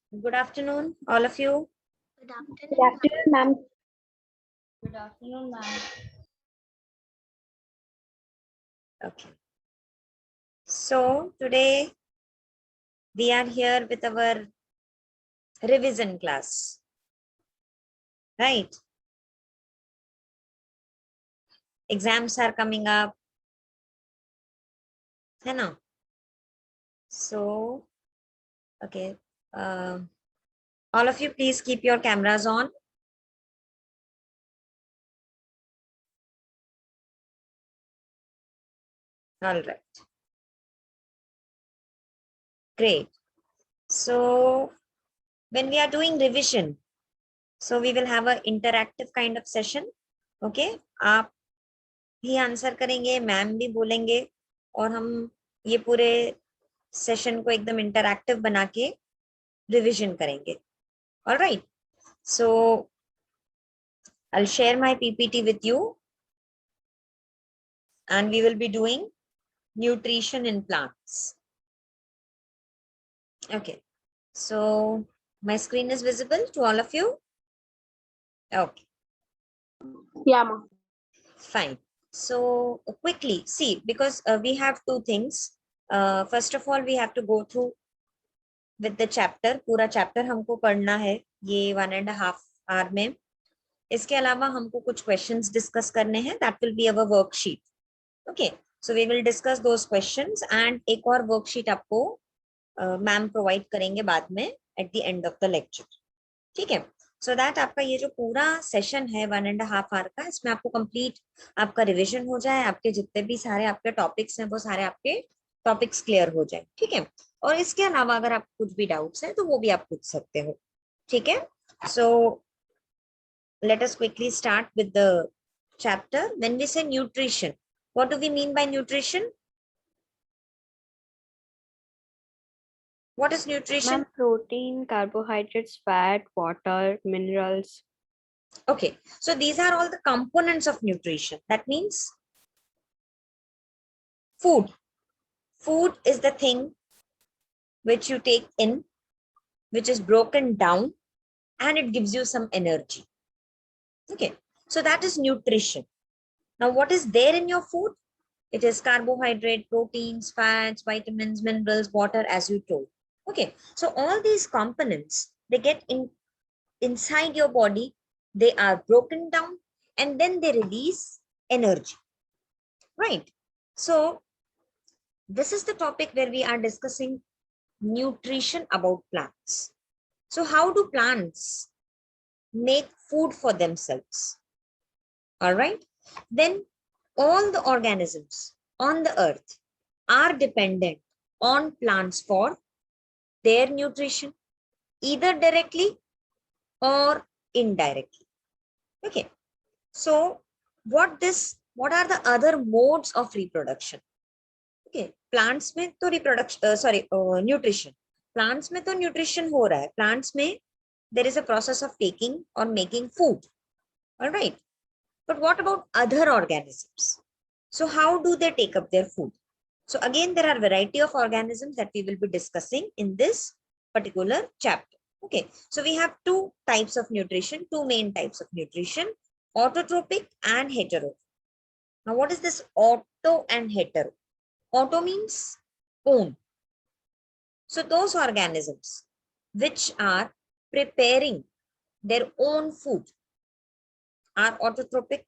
Good afternoon, all of you. Good Good afternoon, afternoon, ma'am. Good afternoon, ma'am. Okay. So today we are here with our revision class, right? Exams are coming up, है ना? So, okay. All of you, please keep your cameras on. All right. Great. So when we are doing revision, so we will have an interactive kind of session. Okay. आप भी answer करेंगे, ma'am भी बोलेंगे और हम ये पूरे session को एकदम इंटरैक्टिव बना के रिविजन करेंगे. All right. So I'll share my PPT with you and we will be doing nutrition in plants. Okay. So my screen is visible to all of you. Okay. Yeah, ma'am. Fine. So quickly see, because we have two things. First of all, we have to go through with the chapter. पूरा chapter हमको पढ़ना है ये 1.5 hour में. इसके अलावा हमको कुछ questions discuss करने हैं. That will be our worksheet. Okay. So we will discuss those questions and एक और worksheet आपको मैम प्रोवाइड करेंगे बाद में at the end of the lecture. ठीक है. So that आपका ये जो पूरा सेशन है 1.5 hour का, इसमें आपको कंप्लीट आपका रिविजन हो जाए, आपके जितने भी सारे आपके टॉपिक्स हैं वो सारे आपके टॉपिक्स क्लियर हो जाए. ठीक है. और इसके अलावा अगर आप कुछ भी डाउट्स हैं तो वो भी आप पूछ सकते हो. ठीक है. So let us quickly start with the chapter. When we say nutrition, what do we mean by nutrition? What is nutrition? Ma'am, protein, carbohydrates, fat, water, minerals. Okay, so these are all the components of nutrition. That means food. Food is the thing which you take in, which is broken down, and it gives you some energy. Okay, so that is nutrition. Now, what is there in your food? It is carbohydrate, proteins, fats, vitamins, minerals, water, as you told. Okay, so all these components, they get inside your body, they are broken down, and then they release energy, right? So this is the topic where we are discussing nutrition about plants. So how do plants make food for themselves? All right. Then all the organisms on the earth are dependent on plants for their nutrition, either directly or indirectly. Okay. So what are the other modes of reproduction? Okay, plants में तो reproduction nutrition. Plants में तो nutrition हो रहा है. Plants में there is a process of taking or making food. All right. But what about other organisms? So how do they take up their food? So again, there are variety of organisms that we will be discussing in this particular chapter. Okay, so we have two types of nutrition, two main types of nutrition, autotrophic and heterotrophic. Now, what is this auto and hetero? Auto means own. So those organisms which are preparing their own food are autotrophic.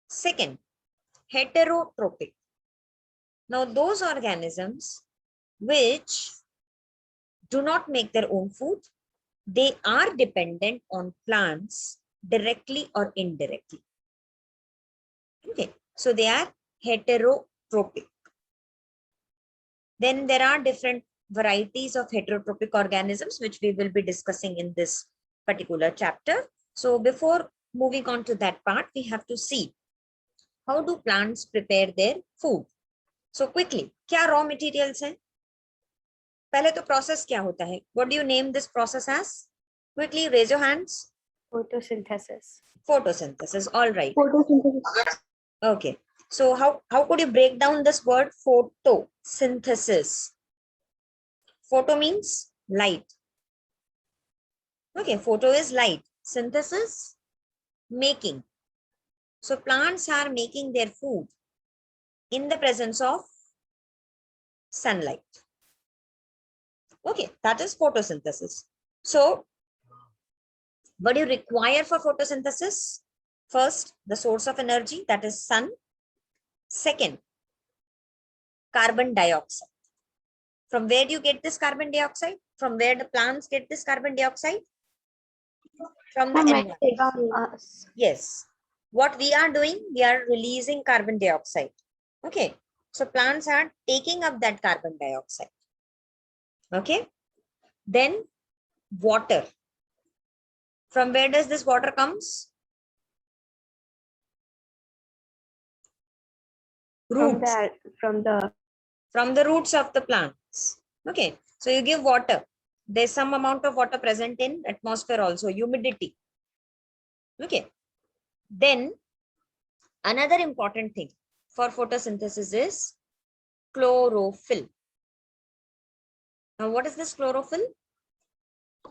Second, heterotrophic. Now those organisms which do not make their own food, they are dependent on plants directly or indirectly. Okay, so they are heterotrophic. Then there are different varieties of heterotrophic organisms which we will be discussing in this particular chapter. So before moving on to that part, we have to see how do plants prepare their food. So quickly, क्या raw materials हैं? पहले तो process क्या होता है? What do you name this process as? Quickly raise your hands. Photosynthesis. Photosynthesis. All right. Photosynthesis. Okay. So how could you break down this word photosynthesis? Photo means light. Okay, photo is light. Synthesis, making. So plants are making their food in the presence of sunlight. Okay, that is photosynthesis. So what do you require for photosynthesis? First, the source of energy, that is sun. Second, carbon dioxide. From where do you get this carbon dioxide? From where the plants get this carbon dioxide? From the environment. From us. Yes. What we are doing, we are releasing carbon dioxide. Okay. So plants are taking up that carbon dioxide. Okay. Then water. From where does this water comes? Roots. From the Roots of the plants. Okay. So you give water. There's some amount of water present in atmosphere also, humidity. Okay. Then another important thing for photosynthesis is chlorophyll. Now, what is this chlorophyll?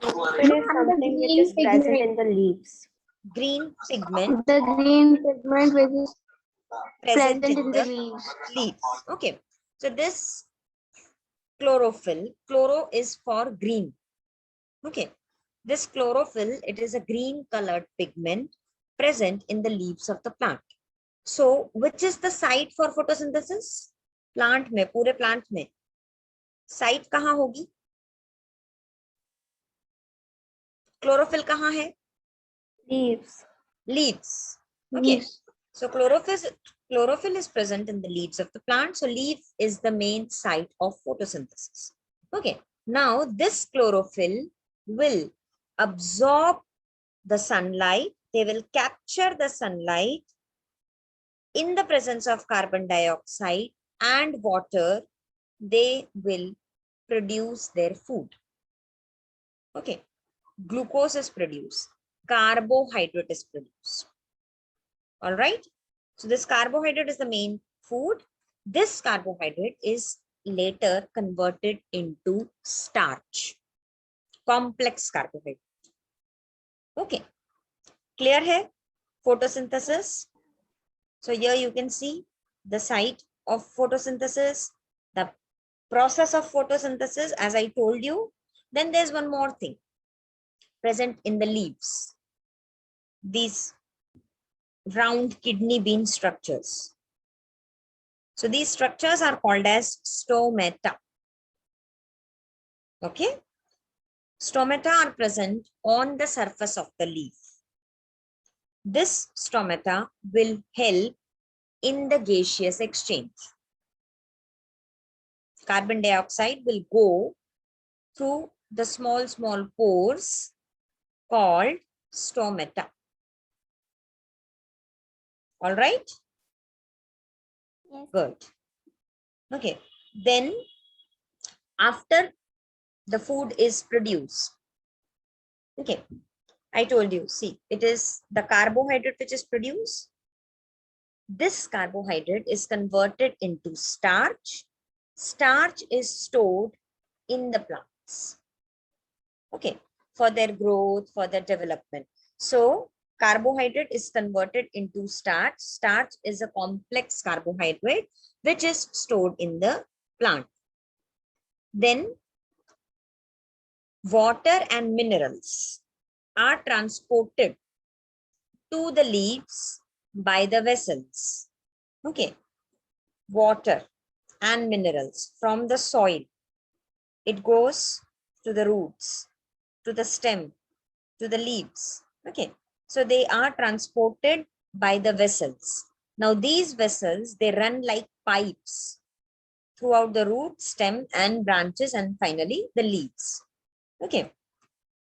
it is something which is present in the leaves. Green pigment The green pigment which is present present in in the the leaves. leaves. Okay. So this chlorophyll, chloro is for green. Okay. This chlorophyll, it is a green colored pigment present in the leaves of the plant. So which is the site for photosynthesis? Plant में, पूरे plant में site कहाँ होगी? Chlorophyll कहाँ है? Leaves. Leaves. Okay. Leaves. So chlorophyll is present in the leaves of the plant. So leaf is the main site of photosynthesis. Okay. Now this chlorophyll will absorb the sunlight. They will capture the sunlight in the presence of carbon dioxide and water. They will produce their food. Okay. Glucose is produced. Carbohydrate is produced. All right. So this carbohydrate is the main food. This carbohydrate is later converted into starch. Complex carbohydrate. Okay. Clear hai? Photosynthesis. So here you can see the site of photosynthesis, the process of photosynthesis, as I told you. Then there's one more thing present in the leaves. These round kidney bean structures. So these structures are called as stomata. Okay. Stomata are present on the surface of the leaf. This stomata will help in the gaseous exchange. Carbon dioxide will go through the small pores called stomata. All right. Yes. Good. Okay. Then after the food is produced, okay, I told you, see, it is the carbohydrate which is produced. This carbohydrate is converted into starch. Starch is stored in the plants, okay, for their growth, for their development. So carbohydrate is converted into starch. Starch is a complex carbohydrate which is stored in the plant. Then water and minerals are transported to the leaves by the vessels. Okay. Water and minerals from the soil. It goes to the roots, to the stem, to the leaves. Okay. So they are transported by the vessels. Now these vessels, they run like pipes throughout the root, stem and branches and finally the leaves. Okay.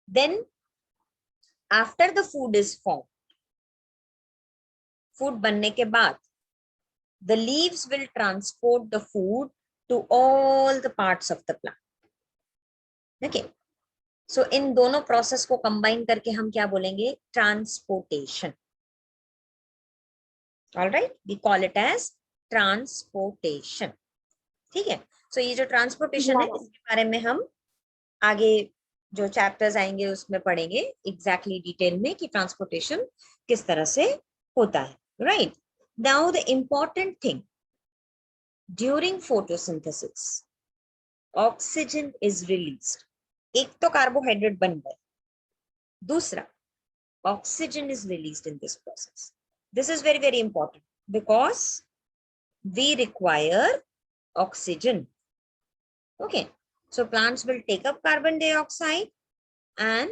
Then after the food is formed, food बनने के बाद, the leaves will transport the food to all the parts of the plant. Okay. So इन दोनों process को combine करके हम क्या बोलेंगे? Transportation. All right, we call it as transportation. ठीक है. So ये जो ट्रांसपोर्टेशन है, इसके बारे में हम आगे जो चैप्टर्स आएंगे उसमें पढ़ेंगे एग्जैक्टली डिटेल में कि ट्रांसपोर्टेशन किस तरह से होता है, right? Now the important thing, during photosynthesis oxygen is released. एक तो कार्बोहाइड्रेट बन गए, दूसरा oxygen is released in this process. This is very, very important because we require oxygen. Okay. So plants will take up carbon dioxide and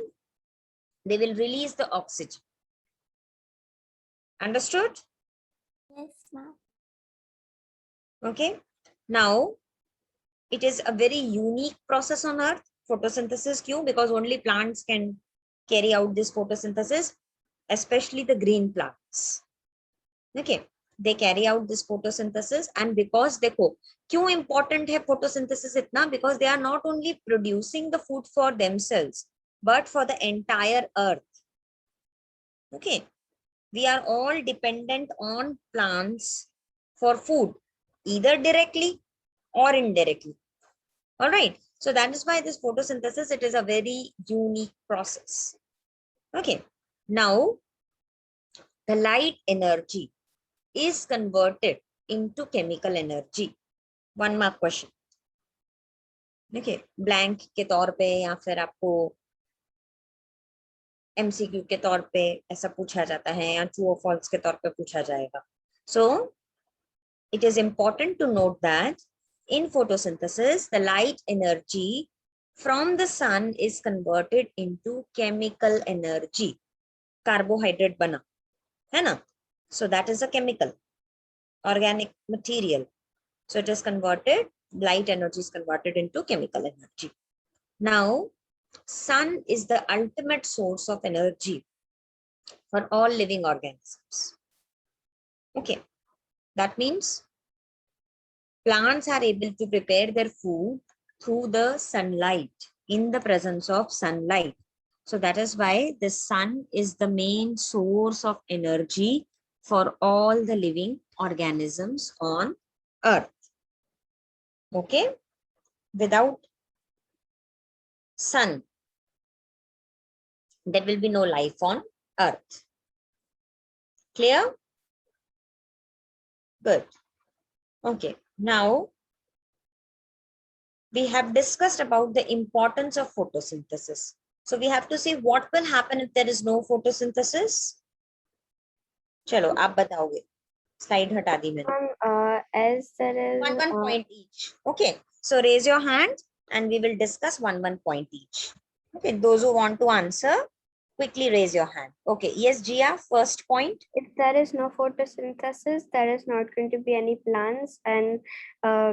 they will release the oxygen. Understood? Yes, ma'am. Okay. Now, it is a very unique process on earth, photosynthesis. Kyun? Because only plants can carry out this photosynthesis, especially the green plants. Okay, they carry out this photosynthesis, and because देखो क्यों important है photosynthesis इतना, because they are not only producing the food for themselves but for the entire earth. Okay, we are all dependent on plants for food, either directly or indirectly. All right, so that is why this photosynthesis, it is a very unique process. Okay, now the light energy is converted into chemical energy. One mark question. देखिए blank के तौर पे या फिर आपको MCQ के तौर पे ऐसा पूछा जाता है या ट्रू और फॉल्स के तौर पे पूछा जाएगा. So it is important to note that in photosynthesis the light energy from the sun is converted into chemical energy. carbohydrate bana है ना, so that is a chemical organic material. So it is converted, light energy is converted into chemical energy. Now, sun is the ultimate source of energy for all living organisms. Okay, that means plants are able to prepare their food through the sunlight, in the presence of sunlight. So that is why the sun is the main source of energy for all the living organisms on earth. Okay, without sun, there will be no life on earth. Clear? Good. Okay, now we have discussed about the importance of photosynthesis. So we have to see what will happen if there is no photosynthesis. चलो आप बताओगे, slide हटा दी मैंने. As there is one point each. Okay, so raise your hand and we will discuss one point each. Okay, those who want to answer, quickly raise your hand. Okay, yes, Gia, first point. if there is no photosynthesis, there is not going to be any plants, and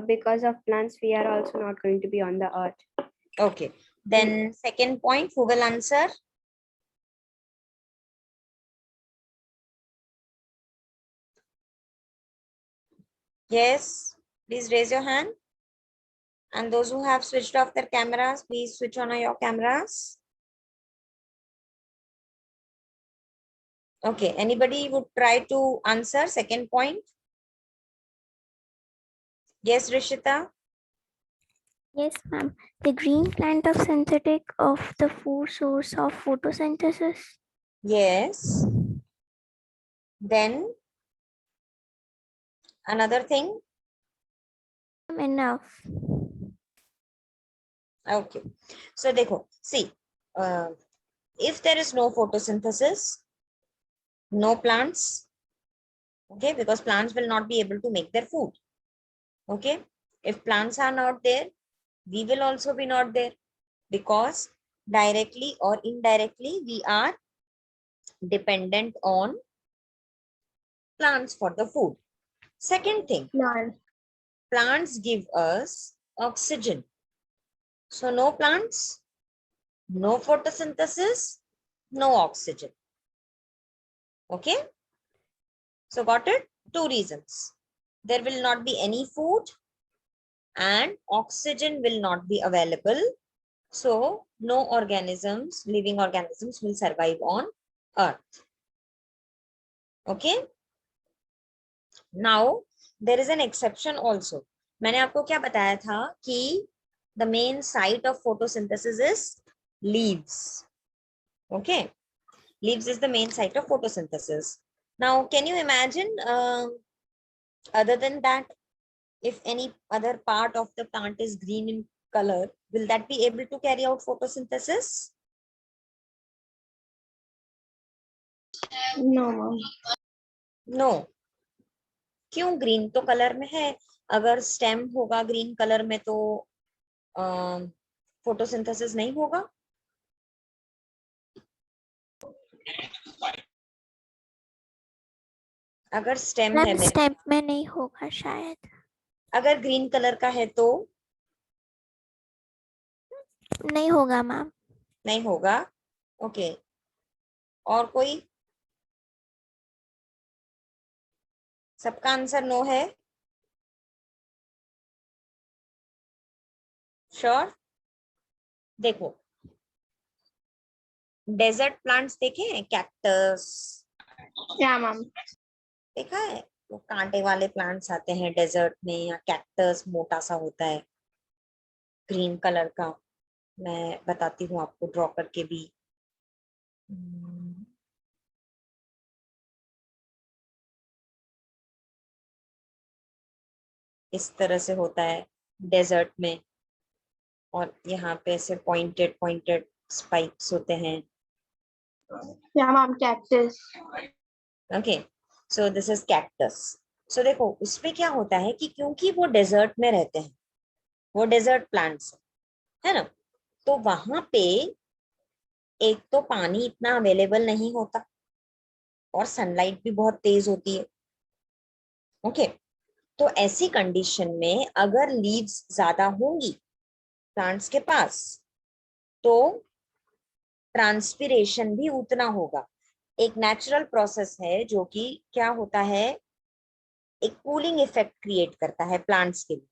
because of plants, we are also not going to be on the earth. Okay, then second point, who will answer? Yes, please raise your hand. And those who have switched off their cameras, please switch on your cameras. Okay, anybody would try to answer second point? Yes, Rishita? Yes, ma'am. The green plant of synthetic of the food source of photosynthesis. Yes. Then another thing. Enough. Okay. So देखो, see, if there is no photosynthesis, no plants, okay, because plants will not be able to make their food. Okay. If plants are not there, we will also be not there, because directly or indirectly we are dependent on plants for the food. Second thing, plants give us oxygen. So no plants, no photosynthesis, no oxygen. Okay. So got it? Two reasons. There will not be any food and oxygen will not be available. So no organisms, living organisms will survive on earth. Okay. Now there is an exception also. मैंने आपको क्या बताया था कि the main site of photosynthesis is leaves. Okay, leaves is the main site of photosynthesis. Now, can you imagine, other than that, if any other part of the plant is green in color, will that be able to carry out photosynthesis? No, ma'am. No. क्यों? Green तो colour में है, अगर stem होगा green colour में तो photosynthesis नहीं होगा. अगर स्टेम है, मैम स्टेप में नहीं होगा शायद. अगर ग्रीन कलर का है तो नहीं होगा मैम. नहीं होगा. ओके, और कोई? सबका आंसर नो है? श्योर? देखो, डेजर्ट प्लांट्स देखे हैं, कैक्टस? या मैम. देखा है, वो कांटे वाले प्लांट्स आते हैं डेजर्ट में, या कैक्टस मोटा सा होता है ग्रीन कलर का. मैं बताती हूँ आपको ड्रॉ करके भी. इस तरह से होता है डेजर्ट में, और यहाँ पे ऐसे पॉइंटेड पॉइंटेड स्पाइक्स होते हैं. या ma'am, cactus. Okay, so this is cactus. सो देखो, उसमें क्या होता है कि क्योंकि वो डेजर्ट में रहते हैं, वो डेजर्ट प्लांट्स है ना, तो वहां पे एक तो पानी इतना अवेलेबल नहीं होता, और सनलाइट भी बहुत तेज होती है. ओके, तो ऐसी कंडीशन में अगर लीव्स ज्यादा होंगी प्लांट्स के पास, तो ट्रांसपिरेशन भी उतना होगा. एक नेचुरल प्रोसेस है जो कि क्या होता है, एक कूलिंग इफेक्ट क्रिएट करता है प्लांट्स के लिए.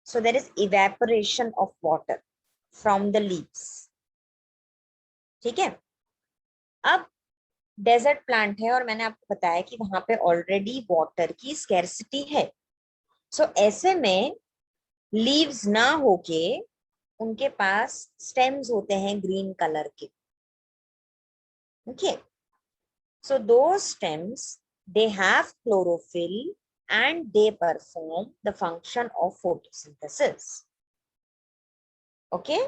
So there is evaporation of water from the leaves. ठीक है, अब डेजर्ट प्लांट है और मैंने आपको बताया कि वहां पे ऑलरेडी वाटर की स्कैर्सिटी है. सो ऐसे में लीव्स ना होके उनके पास स्टेम्स होते हैं ग्रीन कलर के. Okay, so those stems, they have chlorophyll and they perform the function of photosynthesis. Okay,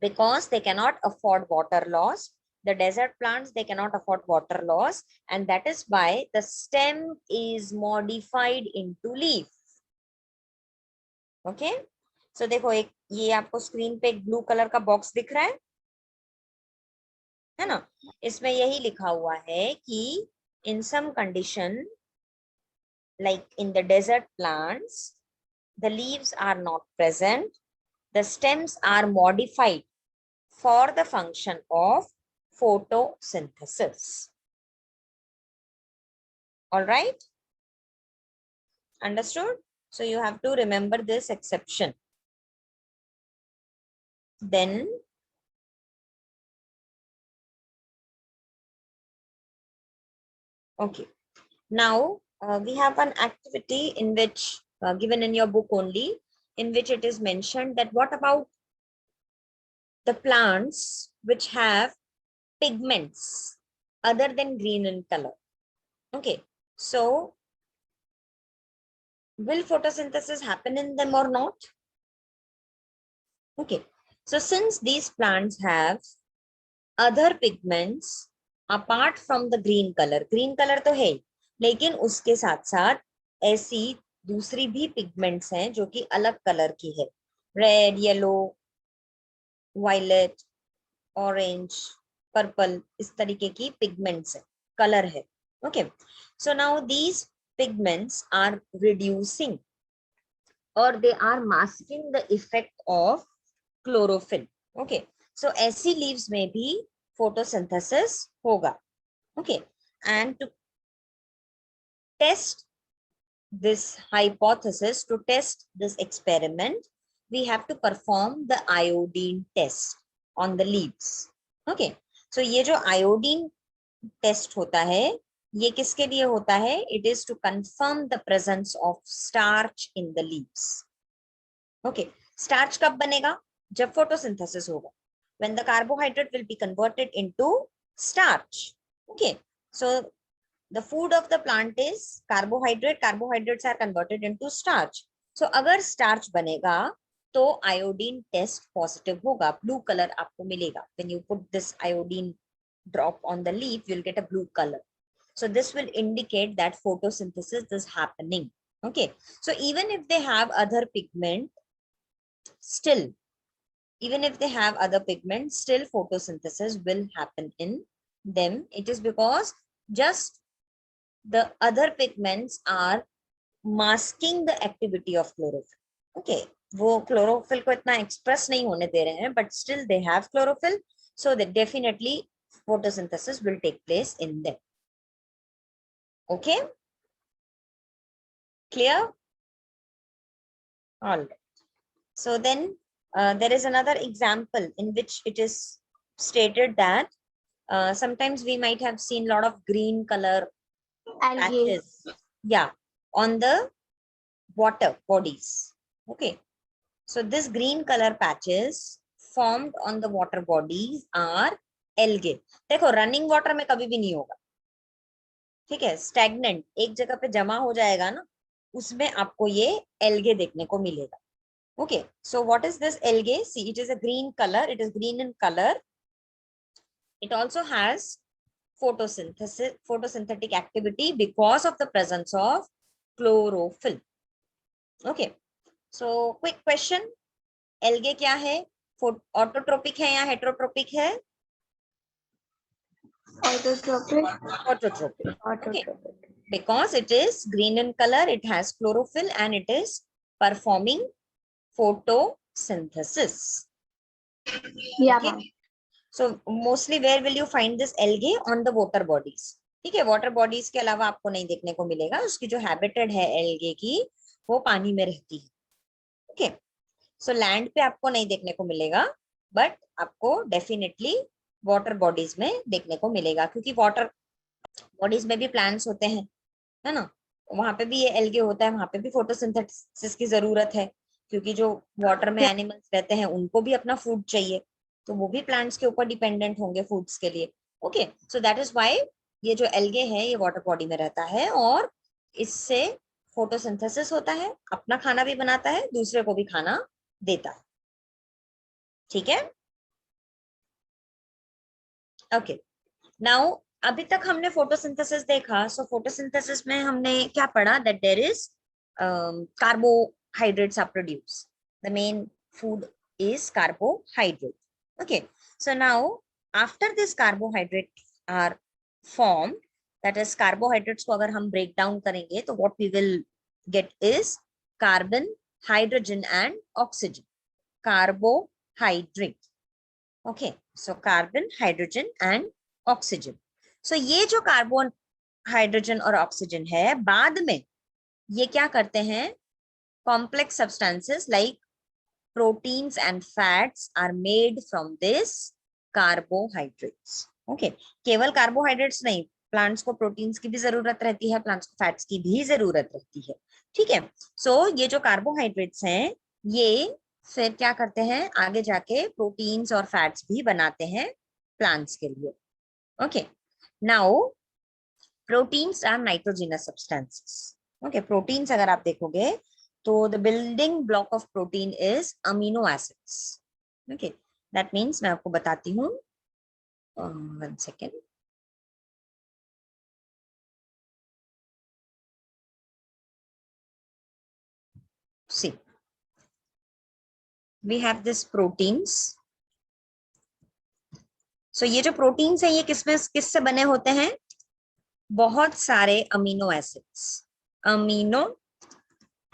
because they cannot afford water loss, the desert plants, they cannot afford water loss, and that is why the stem is modified into leaf. Okay, so देखो, एक ये आपको screen पे एक blue colour का box दिख रहा है ना, इसमें यही लिखा हुआ है कि in some condition, like in the desert plants, the leaves are not present, the stems are modified for the function of photosynthesis. All right, understood? So you have to remember this exception. Then okay, now we have an activity in which given in your book only, in which it is mentioned that what about the plants which have pigments other than green in color. Okay, so will photosynthesis happen in them or not? Okay, so since these plants have other pigments apart from the green color तो है, लेकिन उसके साथ साथ ऐसी दूसरी भी pigments हैं जो कि अलग कलर की है, red, yellow, violet, orange, purple, इस तरीके की पिगमेंट्स है, कलर है. Okay, so now these pigments are reducing और they are masking the effect of chlorophyll. Okay, so ऐसी लीव्स में भी फोटोसिंथेसिस होगा. Okay, and to test this hypothesis, to test this experiment, we have to perform the iodine test on the leaves. Okay, so ये जो iodine test होता है, ये किसके लिए होता है? It is to confirm the presence of starch in the leaves. Okay, starch कब बनेगा? जब photosynthesis होगा. when the carbohydrate will be converted into starch. Okay, so the food of the plant is carbohydrate. Carbohydrates are converted into starch. So अगर starch बनेगा तो iodine test positive होगा, blue color आपको मिलेगा. When you put this iodine drop on the leaf, you'll get a blue color. So this will indicate that photosynthesis is happening. Okay, so even if they have other pigment, still, even if they have other pigments, still photosynthesis will happen in them. It is because just the other pigments are masking the activity of chlorophyll. Okay, वो chlorophyll को इतना express नहीं होने दे रहे हैं, but still they have chlorophyll, so that definitely photosynthesis will take place in them. Okay, clear? All right. So then there is another example in which it is stated that sometimes we might have seen a lot of green color patches, yeah, on the water bodies. Okay, so this green color patches formed on the water bodies are algae. देखो running water में कभी भी नहीं होगा, ठीक है, stagnant एक जगह पे जमा हो जाएगा ना, उसमें आपको ये algae देखने को मिलेगा. Okay, so what is this algae? See, it is a green color. It is green in color. It also has photosynthetic activity because of the presence of chlorophyll. Okay, so quick question, algae क्या है? Autotrophic है या heterotrophic है? Autotrophic. Okay, because it is green in color, it has chlorophyll and it is performing photosynthesis. Yeah. Okay. So mostly where will you find this algae? On the water bodies. ठीक है, water bodies के अलावा आपको नहीं देखने को मिलेगा. उसकी जो habitat है algae की, वो पानी में रहती है. Okay, so land पे आपको नहीं देखने को मिलेगा, but आपको definitely water bodies में देखने को मिलेगा, क्योंकि water bodies में भी plants होते हैं, है ना, वहां पे भी ये algae होता है, वहां पे भी photosynthesis की जरूरत है, क्योंकि जो water में animals रहते हैं उनको भी अपना food चाहिए, तो वो भी plants के ऊपर डिपेंडेंट होंगे फूड्स के लिए. Okay, so that is why ये जो एल्गे है ये वाटर बॉडी में रहता है और इससे फोटोसिंथेसिस होता है, अपना खाना भी बनाता है, दूसरे को भी खाना देता है. ठीक है, ओके. नाउ अभी तक हमने फोटोसिंथेसिस देखा. सो फोटोसिंथेसिस में हमने क्या पढ़ा? That there is carbohydrates are produced. The main food is carbohydrate. Okay, so now after this carbohydrates are formed, that is carbohydrates को अगर हम break down करेंगे तो what we will get is carbon, hydrogen and oxygen. Carbohydrate. Okay, so carbon, hydrogen and oxygen. So ये जो carbon, hydrogen और oxygen है, बाद में ये क्या करते हैं? Complex substances like proteins and fats are made from this carbohydrates. Okay, केवल carbohydrates नहीं, plants को proteins की भी जरूरत रहती है, plants को fats की भी जरूरत रहती है. ठीक है, so ये जो carbohydrates हैं ये फिर क्या करते हैं? आगे जाके proteins और fats भी बनाते हैं plants के लिए. Okay, now proteins are nitrogenous substances. Okay, proteins अगर आप देखोगे तो the building block of protein is amino acids. Okay, that means मैं आपको बताती हूँ. 1 second. See, we have this proteins. So ये जो proteins है ये किससे बने होते हैं? बहुत सारे amino acids. Amino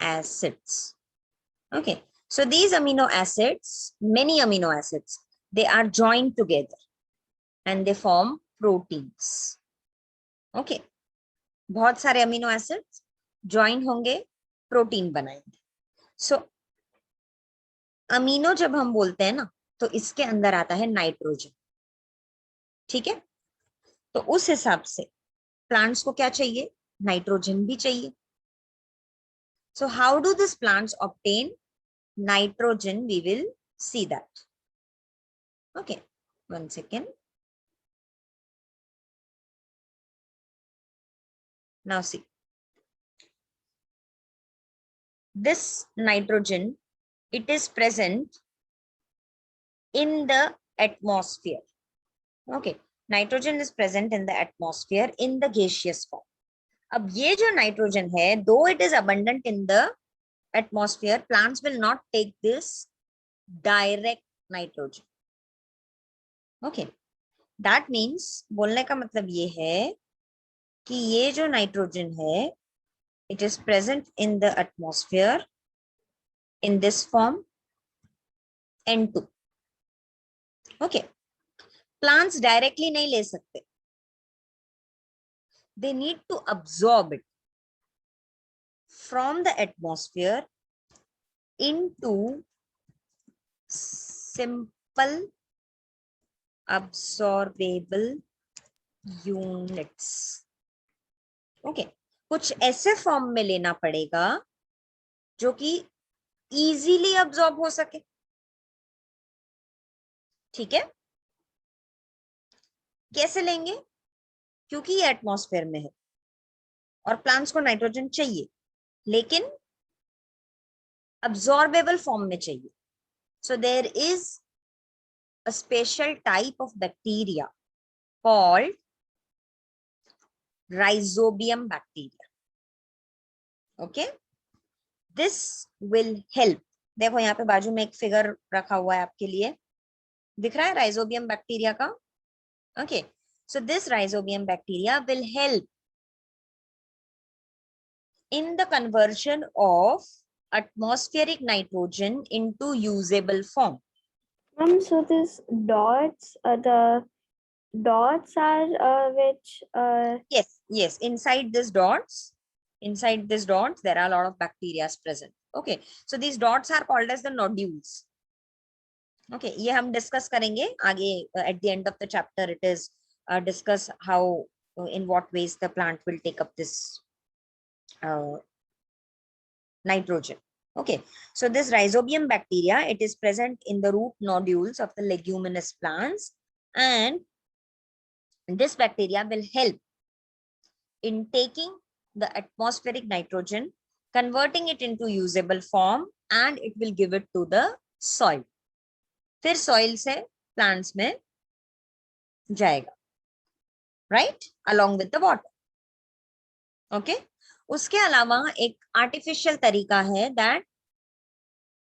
acids. Okay, so these amino acids, many amino acids, they are joined together and they form proteins. Okay, बहुत सारे amino acids join होंगे, protein बनाएंगे. So amino जब हम बोलते हैं ना तो इसके अंदर आता है नाइट्रोजन. ठीक है, तो उस हिसाब से प्लांट्स को क्या चाहिए? नाइट्रोजन भी चाहिए. So how do these plants obtain nitrogen? We will see that. Okay, 1 second. Now see, this nitrogen, it is present in the atmosphere. Okay, nitrogen is present in the atmosphere in the gaseous form. अब ये जो nitrogen है, though it is abundant in the atmosphere, plants will not take this direct nitrogen. Okay, that means बोलने का मतलब ये है कि ये जो nitrogen है, it is present in the atmosphere in this form N2. Okay, plants directly नहीं ले सकते. They need to absorb it from the atmosphere into simple absorbable units. Okay, कुछ ऐसे फॉर्म में लेना पड़ेगा जो कि इजीली अब्सॉर्ब हो सके. ठीक है, कैसे लेंगे? क्योंकि ये एटमॉस्फेयर में है और प्लांट्स को नाइट्रोजन चाहिए, लेकिन अब्सॉर्बेबल फॉर्म में चाहिए. So there is a special type of bacteria called rhizobium bacteria. Okay, this will help. देखो यहाँ पे बाजू में एक फिगर रखा हुआ है आपके लिए, दिख रहा है राइजोबियम बैक्टीरिया का. Okay, so this rhizobium bacteria will help in the conversion of atmospheric nitrogen into usable form. So these dots, the dots are which Yes, inside these dots, there are a lot of bacteria present. Okay, so these dots are called as the nodules. Okay, ये हम discuss करेंगे आगे. At the end of the chapter it is discuss how in what ways the plant will take up this nitrogen. Okay, so this rhizobium bacteria, it is present in the root nodules of the leguminous plants, and this bacteria will help in taking the atmospheric nitrogen, converting it into usable form, and it will give it to the soil. फिर soil से plants में जाएगा, right, along with the water. Okay, उसके अलावा एक artificial तरीका है, that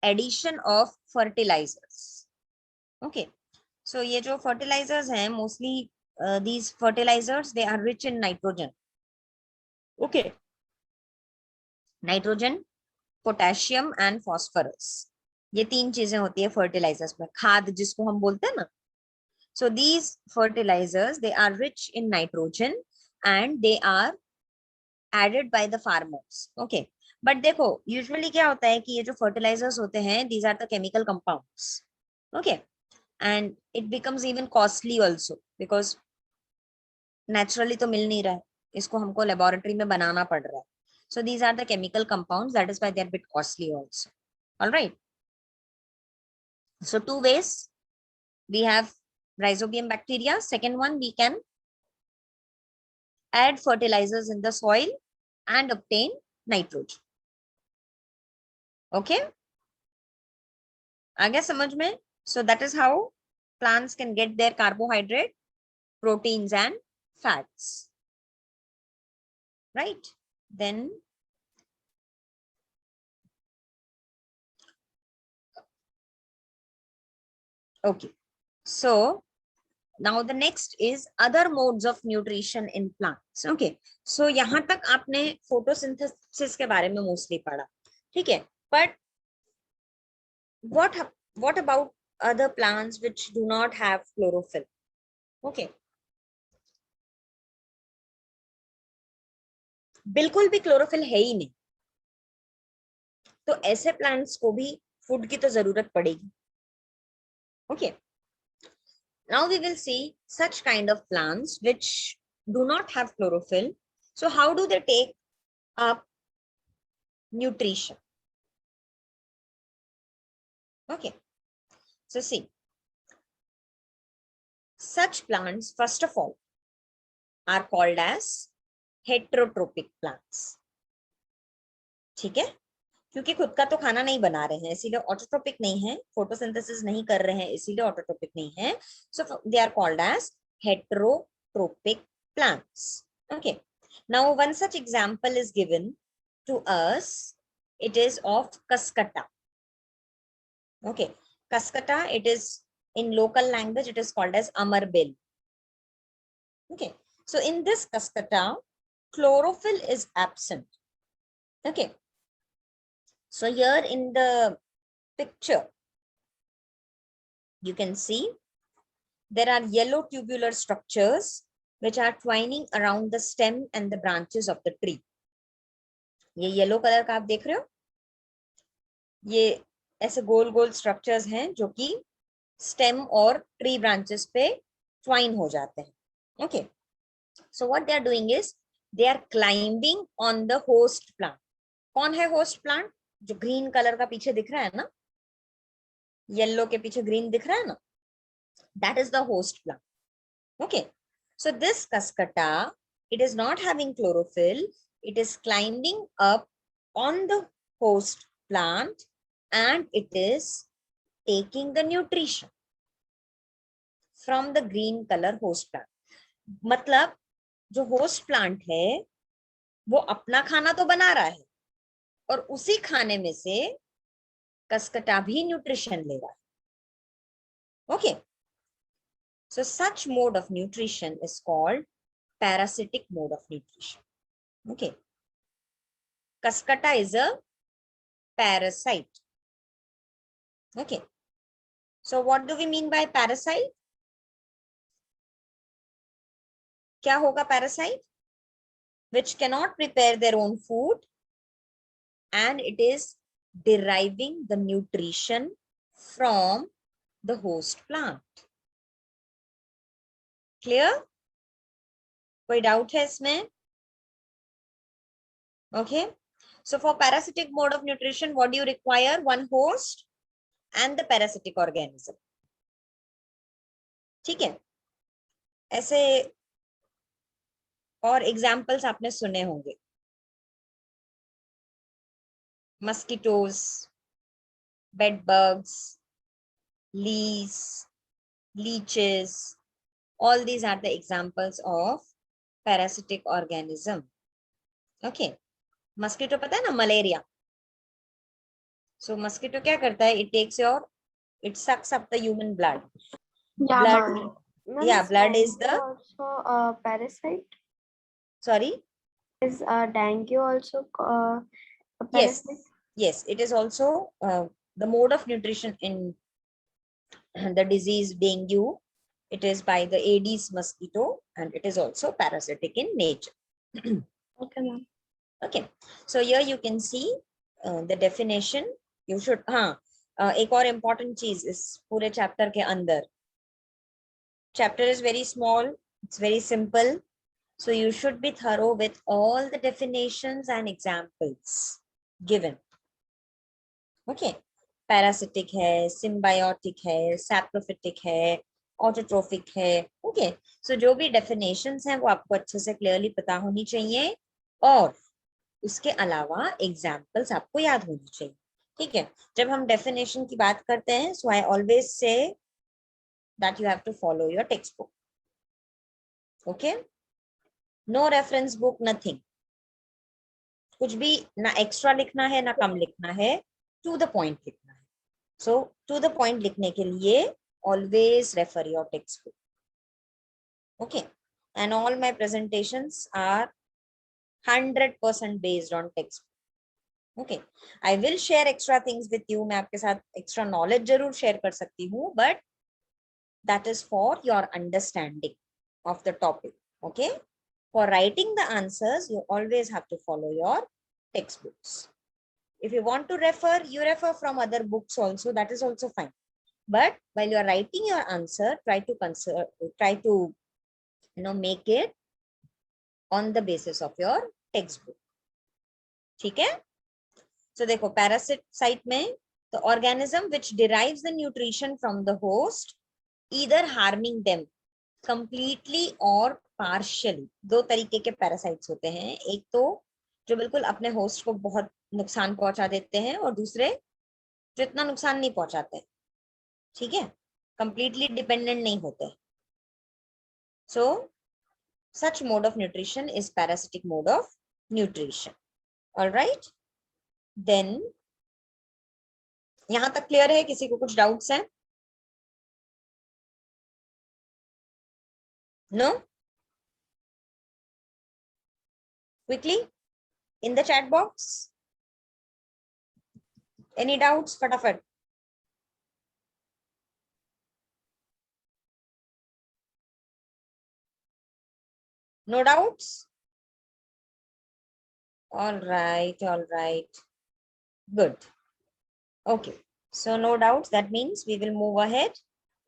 addition of fertilizers. Okay, so ये जो fertilizers हैं, mostly these fertilizers, they are rich in nitrogen. Okay, nitrogen, potassium and phosphorus, ये 3 चीजें होती है फर्टिलाइजर्स में, खाद जिसको हम बोलते हैं ना. So these fertilizers, they are rich in nitrogen and they are added by the farmers. Okay, but देखो यूजुअली क्या होता है कि ये जो फर्टिलाइजर्स होते हैं, these are the chemical compounds. Okay, and it becomes even costly also, because naturally तो मिल नहीं रहा है, इसको हमको लेबोरेटरी में बनाना पड़ रहा है. So these are the chemical compounds, that is why they are a bit costly also. All right. So 2 ways we have rhizobium bacteria. Second one, we can add fertilizers in the soil and obtain nitrogen. Okay. आ गया समझ में? So that is how plants can get their carbohydrate, proteins and fats. Right. Then okay, so now the next is other modes of nutrition in plants. Okay, so यहाँ तक आपने photosynthesis के बारे में mostly पढ़ा, ठीक है, but what about other plants which do not have chlorophyll? Okay, बिल्कुल भी क्लोरोफिल है ही नहीं, तो ऐसे प्लांट्स को भी फूड की तो जरूरत पड़ेगी. Okay, now we will see such kind of plants which do not have chlorophyll. So how do they take up nutrition? Okay, so see, such plants first of all are called as heterotrophic plants. ठीक है, क्योंकि खुद का तो खाना नहीं बना रहे हैं इसीलिए ऑटोट्रोपिक नहीं है, फोटोसिंथेसिस नहीं कर रहे हैं इसीलिए ऑटोट्रोपिक नहीं है. So they are called as heterotrophic plants. Okay, now one such example is given to us. It is of Kaskata. Okay, Kaskata, it is in local language it is called as amarbel. Okay, so in this Kaskata chlorophyll is absent. Okay, so here in the picture you can see there are yellow tubular structures which are twining around the stem and the branches of the tree. ये yellow colour का आप देख रहे हो, ये ऐसे गोल गोल structures हैं जो कि स्टेम और ट्री ब्रांचेस पे ट्वाइन हो जाते हैं. Okay, so what they are doing is they are climbing on the host plant. कौन है होस्ट प्लांट? जो ग्रीन कलर का पीछे दिख रहा है ना, येलो के पीछे ग्रीन दिख रहा है ना, that is the host plant. Okay, so this Kaskata, it is not having chlorophyll, it is climbing up on the host plant and it is taking the nutrition from the green color host plant. मतलब जो host plant है वो अपना खाना तो बना रहा है और उसी खाने में से Kaskata भी न्यूट्रिशन ले रहा है. Okay, so such mode of nutrition is called parasitic mode of nutrition. Okay, Kaskata is a parasite. Okay, so what do we mean by parasite? क्या होगा parasite? Which cannot prepare their own food and it is deriving the nutrition from the host plant. Clear? कोई doubt है इसमें? Okay, so for parasitic mode of nutrition, what do you require? One host and the parasitic organism. ठीक है, ऐसे और examples आपने सुने होंगे. Mosquitoes, bed bugs, lees, leeches, all these are the examples of parasitic organism. Okay, mosquito पता है ना, मलेरिया. So mosquito क्या करता है? It sucks up the human blood. Yeah, Blood, ma'am. yeah, blood is the, Also a parasite. sorry, Is dengue also a yes, parasite? yes, it is also the mode of nutrition in the disease dengue. It is by the Aedes mosquito and it is also parasitic in nature. Okay, ma'am. Okay, so here you can see the definition. You should एक और important चीज इस पूरे chapter के अंदर. Chapter is very small, it's very simple, so you should be thorough with all the definitions and examples given. Okay, parasitic है, symbiotic है, saprophytic है, autotrophic है. Okay, so जो भी definitions हैं वो आपको अच्छे से clearly पता होनी चाहिए और उसके अलावा examples आपको याद होनी चाहिए. ठीक है, जब हम definition की बात करते हैं, so I always say that you have to follow your textbook. Okay, no reference book, nothing. कुछ भी ना एक्स्ट्रा लिखना है ना कम लिखना है, to the point लिखना है. So to the point लिखने के लिए always refer your textbook. Okay, and all my presentations are 100% based on textbook. Okay, I will share extra things with you. मैं आपके साथ extra knowledge जरूर share कर सकती हूँ, but that is for your understanding of the topic. Okay, for writing the answers, you always have to follow your textbooks. If you want to refer, you refer from other books also, that is also fine. But while you are writing your answer, try to make it on the basis of your textbook. ठीक है? So देखो, parasite में the organism which derives the nutrition from the host, either harming them completely और partially, दो तरीके के parasites होते हैं। एक तो जो बिल्कुल अपने होस्ट को बहुत नुकसान पहुंचा देते हैं, और दूसरे जो इतना नुकसान नहीं पहुंचाते हैं, ठीक है, कंप्लीटली डिपेंडेंट नहीं होते। सो such mode of nutrition is parasitic mode of nutrition. All right, then यहां तक क्लियर है? किसी को कुछ डाउट्स हैं? No? Quickly in the chat box. Any doubts? फटाफट। No doubts? All right, all right. Good. Okay. So no doubts. That means we will move ahead.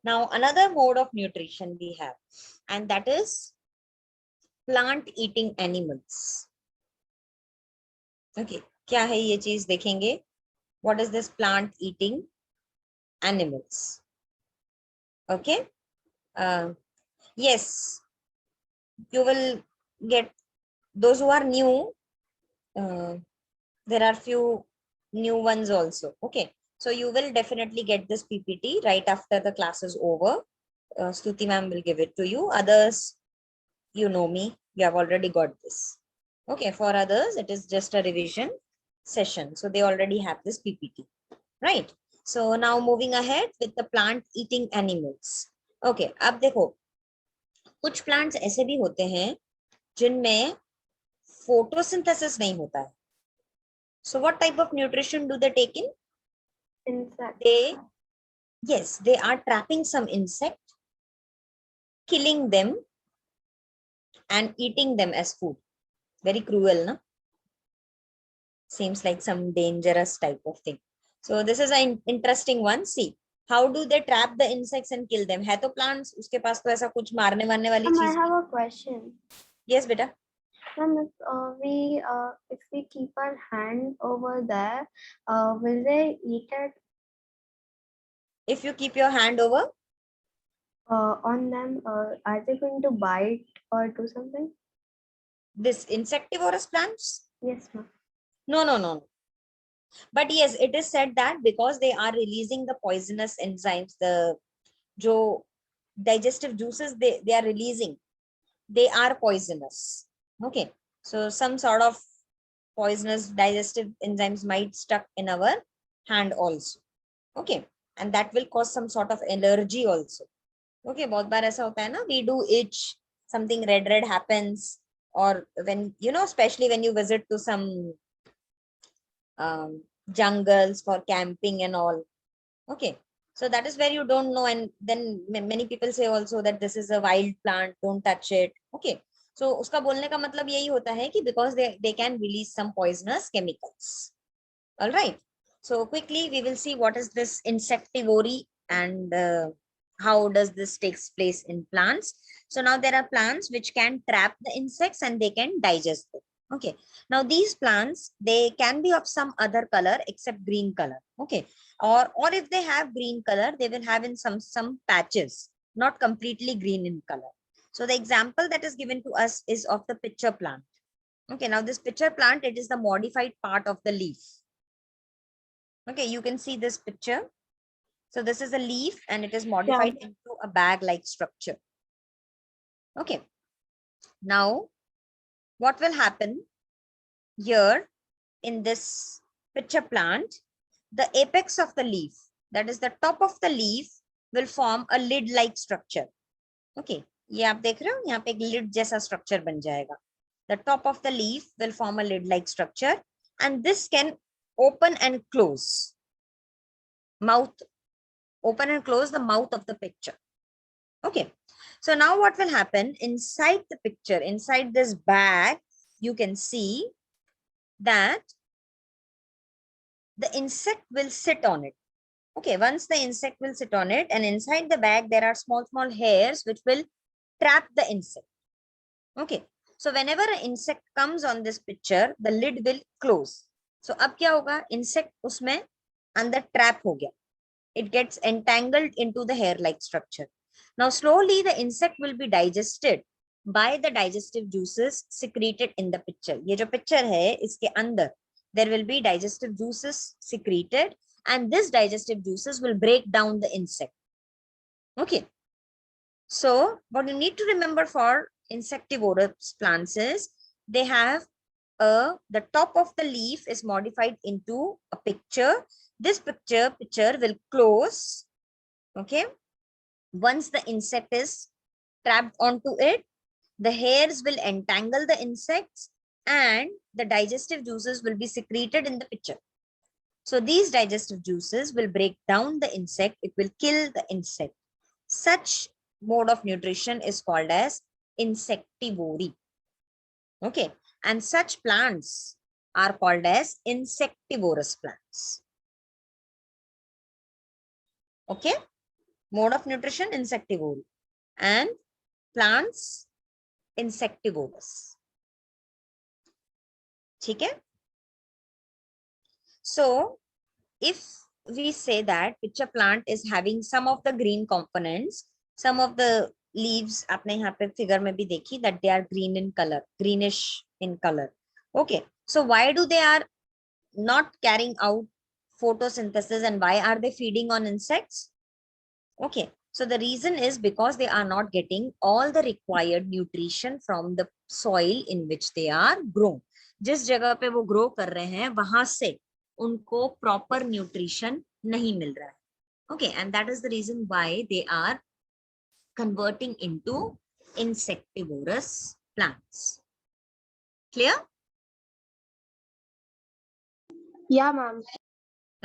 Now another mode of nutrition we have, and that is plant eating animals. Okay. क्या है ये चीज देखेंगे? What is this plant eating animals? Okay. Yes, you will get, those who are new, there are few new ones also. Okay, so you will definitely get this PPT right after the class is over. Stuti ma'am will give it to you. Others, you know me, you have already got this. Okay, for others it is just a revision session, so they already have this PPT, right? So now moving ahead with the plant eating animals. Okay, अब देखो, कुछ plants ऐसे भी होते हैं जिनमें photosynthesis नहीं होता है. So what type of nutrition do they take in? Insects. They are trapping some insect, killing them and eating them as food. Very cruel, no? Seems like some dangerous type of thing. So this is an interesting one. See, how do they trap the insects and kill them? है तो plants, उसके पास तो ऐसा कुछ मारने वारने वाली I चीज. have a question. Yes, beta. Ma'am, if we keep our hand over there, will they eat it If you keep your hand over, on them? Are they going to bite or do something? this insectivorous plants? Yes, ma'am. No. But yes, it is said that because they are releasing the poisonous enzymes, the jo digestive juices they are releasing, they are poisonous. Okay, so some sort of poisonous digestive enzymes might stuck in our hand also. Okay, and that will cause some sort of allergy also. Okay, बहुत बार ऐसा होता है ना, we do itch, something red happens, or when, you know, especially when you visit to some jungles for camping and all. Okay, so that is where you don't know, and then many people say also that this is a wild plant, don't touch it. Okay, so उसका बोलने का मतलब यही होता है कि because they can release some poisonous chemicals. All right, so quickly we will see what is this insectivory and how does this takes place in plants. So now there are plants which can trap the insects and they can digest them. Okay, now these plants, they can be of some other color except green color. Okay, or if they have green color, they will have in some patches, not completely green in color. So the example that is given to us is of the pitcher plant. Okay, now this pitcher plant, it is the modified part of the leaf. Okay, you can see this picture. So this is a leaf and it is modified into a bag-like structure. Okay, now what will happen here in this pitcher plant? The apex of the leaf, that is the top of the leaf, will form a lid-like structure. Okay, ये आप देख रहे हो, यहाँ पे एक lid जैसा structure बन जाएगा. The top of the leaf will form a lid-like structure, and this can open and close. Mouth, open and close the mouth of the picture. Okay, so now what will happen inside the picture, inside this bag, you can see that the insect will sit on it. Okay, once the insect will sit on it, and inside the bag there are small hairs which will trap the insect. Okay, so whenever an insect comes on this picture, the lid will close. So अब क्या होगा, insect उसमें अंदर trap हो गया. It gets entangled into the hair-like structure. Now slowly the insect will be digested by the digestive juices secreted in the picture. ये जो picture है इसके अंदर there will be digestive juices secreted, and this digestive juices will break down the insect. Okay. So what you need to remember for insectivorous plants is they have the top of the leaf is modified into a picture. This picture will close. Okay. Once the insect is trapped onto it, the hairs will entangle the insects and the digestive juices will be secreted in the picture. So these digestive juices will break down the insect. It will kill the insect. Such mode of nutrition is called as insectivory. Okay. And such plants are called as insectivorous plants. Okay. Mode of nutrition, insectivory. And plants, insectivorous. Okay. So if we say that picture plant is having some of the green components, some of the leaves आपने यहाँ पे figure में भी देखी that they are green in color, greenish in color. Okay, so why do they are not carrying out photosynthesis and why are they feeding on insects? Okay, so the reason is because they are not getting all the required nutrition from the soil in which they are grown. जिस जगह पे वो grow कर रहे हैं वहां से उनको proper nutrition नहीं मिल रहा है. Okay, and that is the reason why they are converting into insectivorous plants. Clear? Yeah, ma'am.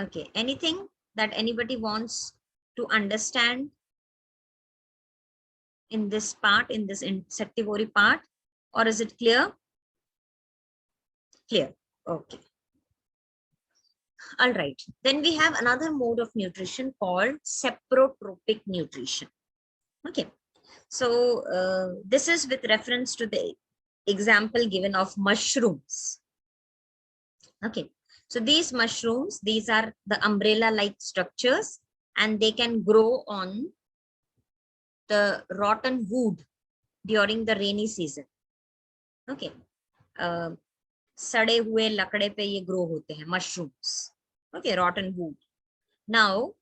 Okay, anything that anybody wants to understand in this part, in this insectivory part, or is it clear? Clear. Okay. All right. Then we have another mode of nutrition called saprotropic nutrition. Okay. So this is with reference to the example given of mushrooms. Okay. So these mushrooms, these are the umbrella-like structures and they can grow on the rotten wood during the rainy season. Okay. सड़े हुए लकड़े पे ये grow होते हैं mushrooms. Okay, rotten wood. Now,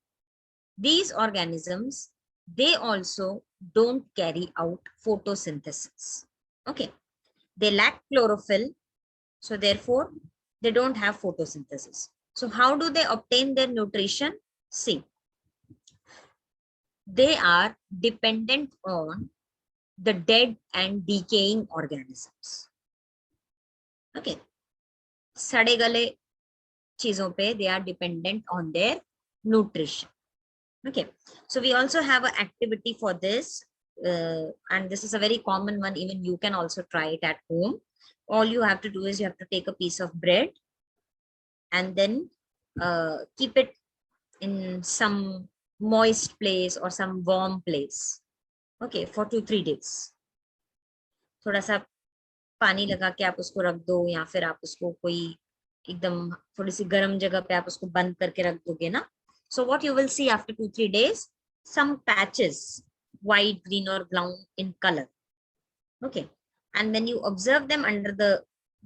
these organisms, they also don't carry out photosynthesis. Okay, they lack chlorophyll, so therefore they don't have photosynthesis. So how do they obtain their nutrition? See, they are dependent on the dead and decaying organisms. Okay, सड़े गले चीजों पे they are dependent on their nutrition. Okay, so we also have an activity for this and this is a very common one. Even you can also try it at home. All you have to do is you have to take a piece of bread and then keep it in some moist place or some warm place. Okay, for 2-3 days. थोड़ा सा पानी लगा के आप उसको रख दो या फिर आप उसको कोई एकदम थोड़ी सी गर्म जगह पे आप उसको बंद करके रख दोगे ना. So what you will see after 2-3 days, some patches, white, green or brown in color. Okay, and when you observe them under the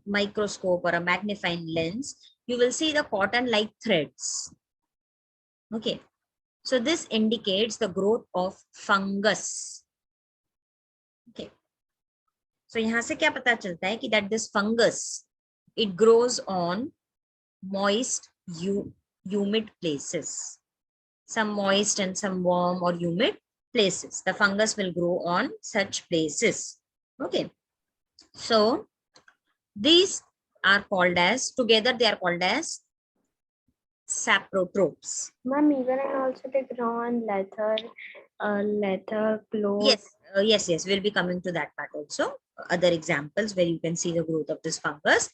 microscope or a magnifying lens, you will see the cotton-like threads. Okay, so this indicates the growth of fungus. Okay, so यहाँ से क्या पता चलता है कि that this fungus, it grows on moist, humid places. Some moist and some warm or humid places. The fungus will grow on such places. Okay, so these are called as, together they are called as saprotropes. Ma'am, even I also take raw and leather clothes. Yes, yes, we'll be coming to that part also. Other examples where you can see the growth of this fungus.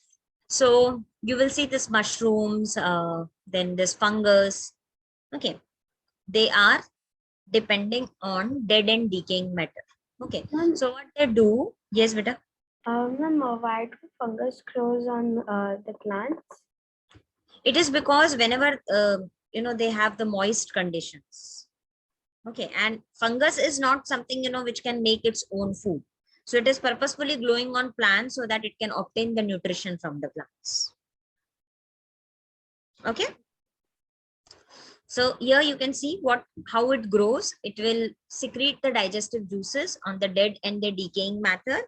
So you will see this mushrooms, then this fungus. Okay, they are depending on dead and decaying matter. Okay, so what they do, yes, beta. Ma'am, why do fungus grows on the plants? It is because whenever you know they have the moist conditions. Okay, and fungus is not something, which can make its own food. So it is purposefully growing on plants so that it can obtain the nutrition from the plants. Okay. So here you can see how it grows. It will secrete the digestive juices on the dead and the decaying matter,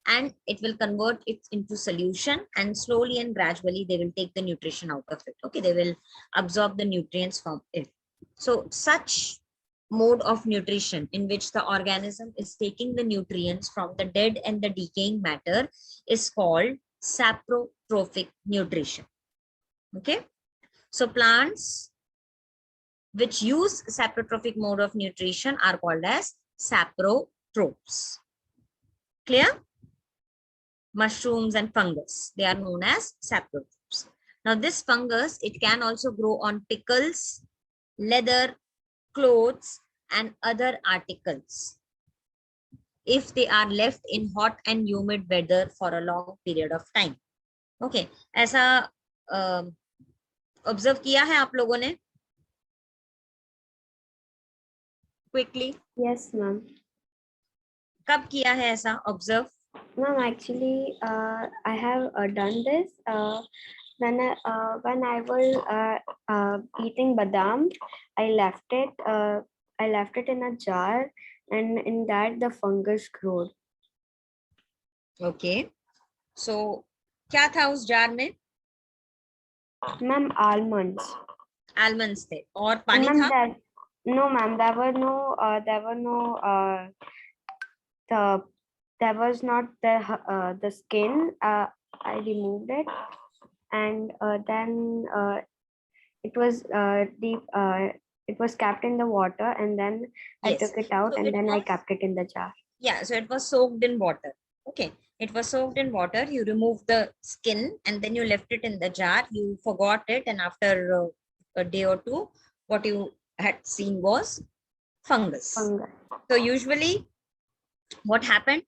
and it will convert it into solution, and slowly and gradually they will take the nutrition out of it. Okay, they will absorb the nutrients from it. So such mode of nutrition in which the organism is taking the nutrients from the dead and the decaying matter is called saprotrophic nutrition. Okay, so plants which use saprotrophic mode of nutrition are called as saprotrophs. Clear? Mushrooms and fungus, they are known as saprotrophs. Now this fungus, it can also grow on pickles, leather, clothes, and other articles if they are left in hot and humid weather for a long period of time. Okay, ऐसा observe किया है आप लोगों ने? Quickly. Yes, ma'am. कब किया है ऐसा observe? Ma'am, actually, I have done this when I was eating badam. I left it in a jar, and in that the fungus grew. Okay. So क्या था उस जार में? Ma'am, almonds. Almonds थे और And पानी ma'am, था? no, ma'am, there was not the skin. I removed it, and then it was deep. It was kept in the water, and then I Yes. took it out, So and it then I was, kept it in the jar. yeah, so it was soaked in water. Okay, it was soaked in water. You removed the skin and then you left it in the jar. You forgot it, and after a day or two, what you had seen was fungus. Fungus. So usually what happened?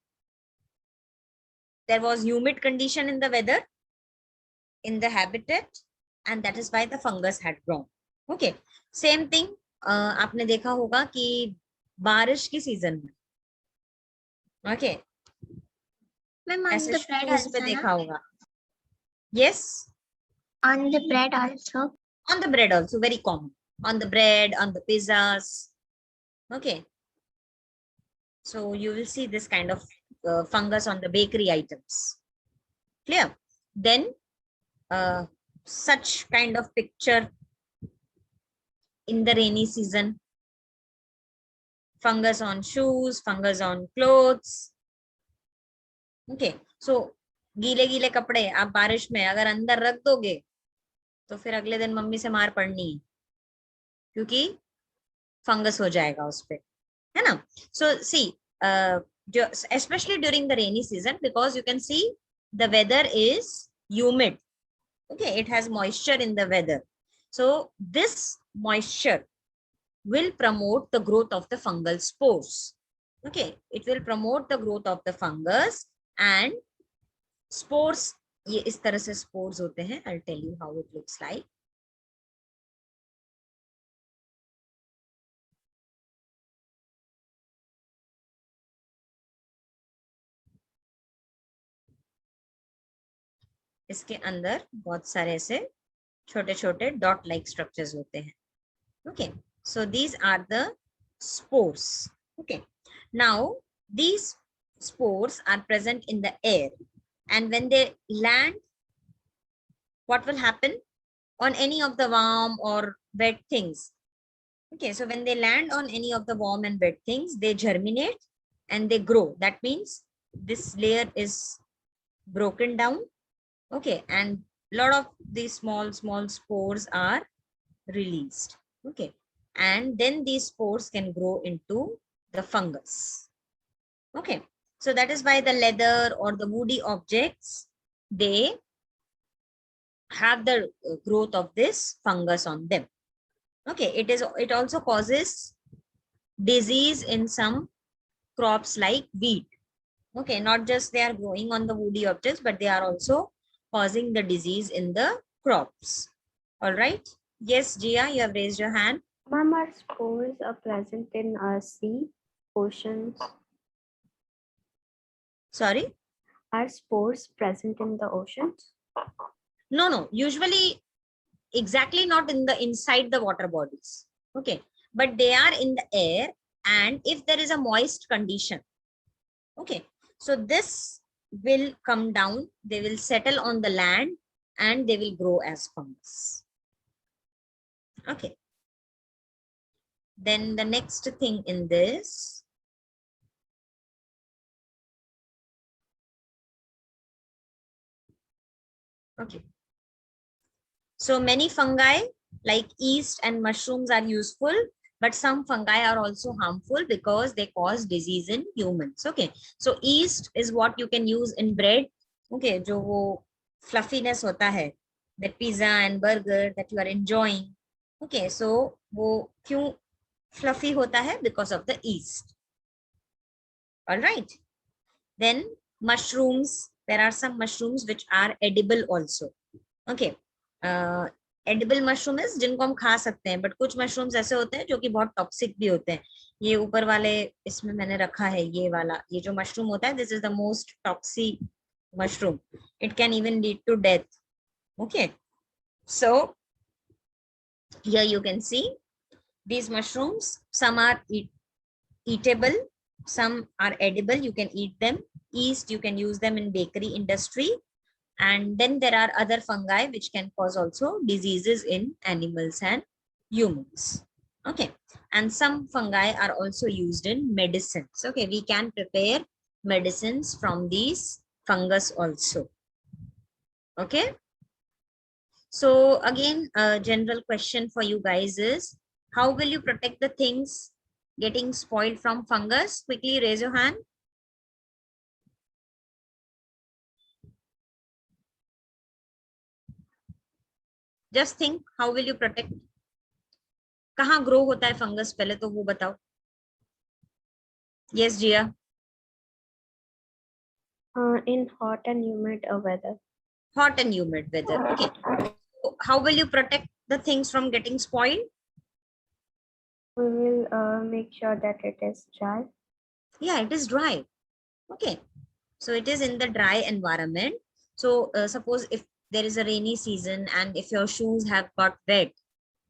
There was humid condition in the weather, in the habitat, and that is why the fungus had grown. Okay, same thing आपने देखा होगा कि बारिश की season में, okay, Ma'am, on ऐसे the bread shoes पे also, देखा na? होगा. Yes, On the bread also. on the bread also, very common. On the bread, on the pizzas. Okay, so you will see this kind of fungus on the bakery items. Clear? Then such kind of picture in the rainy season. Fungus on shoes, fungus on clothes. Okay, so गीले गीले कपड़े आप बारिश में अगर अंदर रख दोगे तो फिर अगले दिन मम्मी से मार पड़नी है, क्योंकि फंगस हो जाएगा उस पे, है ना? So see, especially during the rainy season, because you can see the weather is humid. Okay, it has moisture in the weather. So this moisture will promote the growth of the fungal spores. Okay, it will promote the growth of the fungus and spores. ये इस तरह से spores होते हैं. I'll tell you how it looks like. इसके अंदर बहुत सारे ऐसे छोटे छोटे डॉट लाइक स्ट्रक्चर्स होते हैं. Okay, so these are the spores. Okay, now these spores are present in the air, and when they land, what will happen on any of the warm or wet things? Okay, so when they land on any of the warm and wet things, they germinate and they grow. That means this layer is broken down. Okay, and a lot of these small spores are released. Okay, and then these spores can grow into the fungus. Okay, so that is why the leather or the woody objects, they have the growth of this fungus on them. Okay, it also causes disease in some crops like wheat. Okay, not just they are growing on the woody objects, but they are also causing the disease in the crops. All right. Yes, Jia, you have raised your hand. Ma'am, are spores present in sea, oceans? Sorry? Are spores present in the oceans? No. Usually, exactly not in the inside the water bodies. Okay. But they are in the air, and if there is a moist condition, okay, so this will come down, they will settle on the land, and they will grow as fungus. Okay. Then the next thing in this, okay, so many fungi like yeast and mushrooms are useful, but some fungi are also harmful because they cause disease in humans. Okay, so yeast is what you can use in bread. Okay, जो वो fluffiness होता है, that pizza and burger that you are enjoying. Okay, so वो क्यों fluffy होता है? Because of the yeast. All right. Then mushrooms, there are some mushrooms which are edible also. Okay. Edible mushroom is जिनको हम खा सकते हैं, but कुछ मशरूम्स ऐसे होते हैं जो कि बहुत टॉक्सिक भी होते हैं. ये ऊपर वाले इसमें मैंने रखा है, ये वाला, ये जो मशरूम होता है, this is the most toxic mushroom. It can even lead to death. Okay, so here you can see these mushrooms, some are eatable, some are edible, you can eat them. Yeast, you can use them in bakery industry. And then there are other fungi which can cause also diseases in animals and humans. Okay, and some fungi are also used in medicines. Okay, we can prepare medicines from these fungus also. Okay, so again, a general question for you guys is, how will you protect the things getting spoiled from fungus? Quickly raise your hand. Just think, how will you protect? कहाँ grow होता है fungus, पहले तो वो बताओ. Yes, Jia. In hot and humid weather. Hot and humid weather. Okay. So how will you protect the things from getting spoiled? We will make sure that it is dry. Yeah, it is dry. Okay, so it is in the dry environment. So suppose if there is a rainy season and if your shoes have got wet,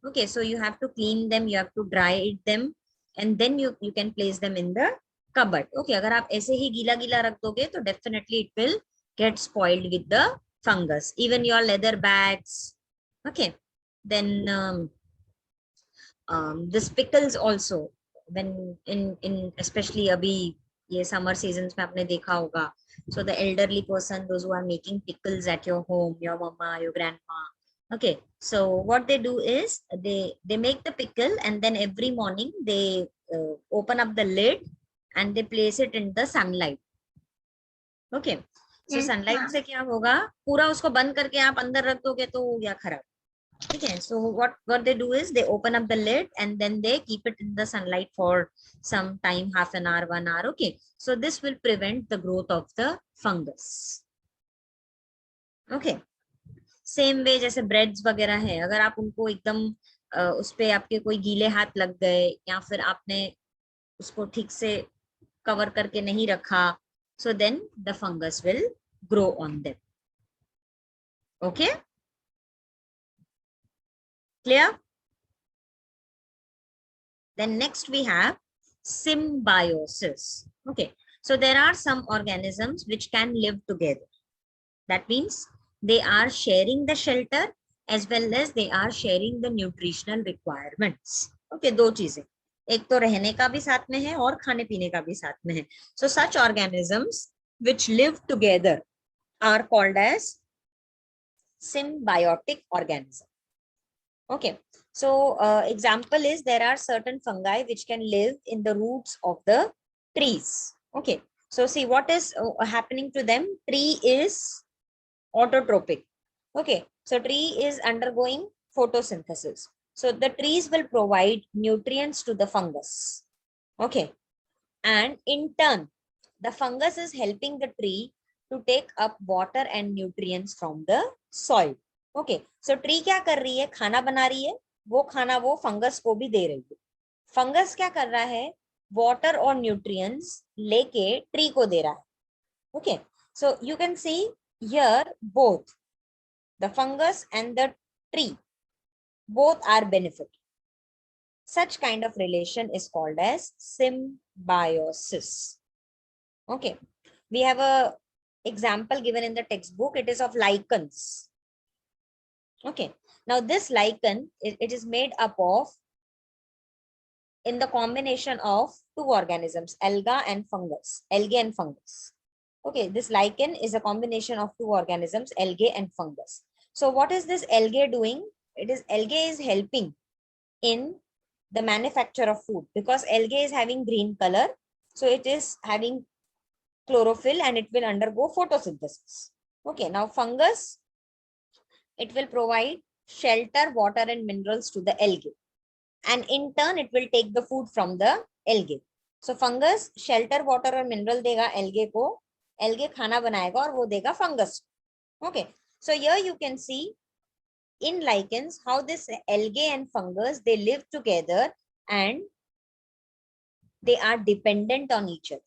okay, so you have to clean them, you have to dry them, and then you can place them in the cupboard. Okay, अगर आप ऐसे ही गीला गीला रख दोगे तो definitely it will get spoiled with the fungus. Even your leather bags. Okay, then this pickles also, when in especially abhi ye summer seasons mein aapne dekha hoga, so the elderly person, those who are making pickles at your home, your mama, your grandma, okay, so what they do is they make the pickle, and then every morning they open up the lid and they place it in the sunlight. Okay, so sunlight से क्या होगा, पूरा उसको बंद करके आप अंदर रख दोगे तो हो गया खराब. Okay, so what they do is they open up the lid and then they keep it in the sunlight for some time, half an hour, 1 hour. Okay, so this will prevent the growth of the fungus. Okay, same way जैसे breads वगैरह है, अगर आप उनको एकदम उस पे आपके कोई गीले हाथ लग गए या फिर आपने उसको ठीक से कवर करके नहीं रखा, so then the fungus will grow on them. Okay, clear? Then next we have symbiosis. Okay, so there are some organisms which can live together. That means they are sharing the shelter as well as they are sharing the nutritional requirements. Okay, दो चीजें, एक तो रहने का भी साथ में है और खाने पीने का भी साथ में है. So such organisms which live together are called as symbiotic organism. Okay, so example is there are certain fungi which can live in the roots of the trees. Okay, so see what is happening to them. Tree is autotrophic. Okay, so tree is undergoing photosynthesis. So the trees will provide nutrients to the fungus. Okay, and in turn, the fungus is helping the tree to take up water and nutrients from the soil. Okay, so tree क्या कर रही है, खाना बना रही है, वो खाना वो फंगस को भी दे रही है। फंगस क्या कर रहा है, वाटर और न्यूट्रिएंट्स लेके ट्री को दे रहा है। Okay, so you can see here both the fungus and the tree both are benefit. Such kind of relation is called as symbiosis. Okay, we have a example given in the textbook. It is of lichens. Okay, now this lichen, it is made up of in the combination of two organisms, alga and fungus, algae and fungus. Okay, this lichen is a combination of two organisms, algae and fungus. So what is this algae doing? Algae is helping in the manufacture of food, because algae is having green color, so it is having chlorophyll and it will undergo photosynthesis. Okay, now fungus, it will provide shelter, water and minerals to the algae, and in turn it will take the food from the algae. So fungus shelter, water और mineral देगा algae को, algae खाना बनाएगा और वो देगा fungus. Okay, so here you can see in lichens how this algae and fungus, they live together and they are dependent on each other.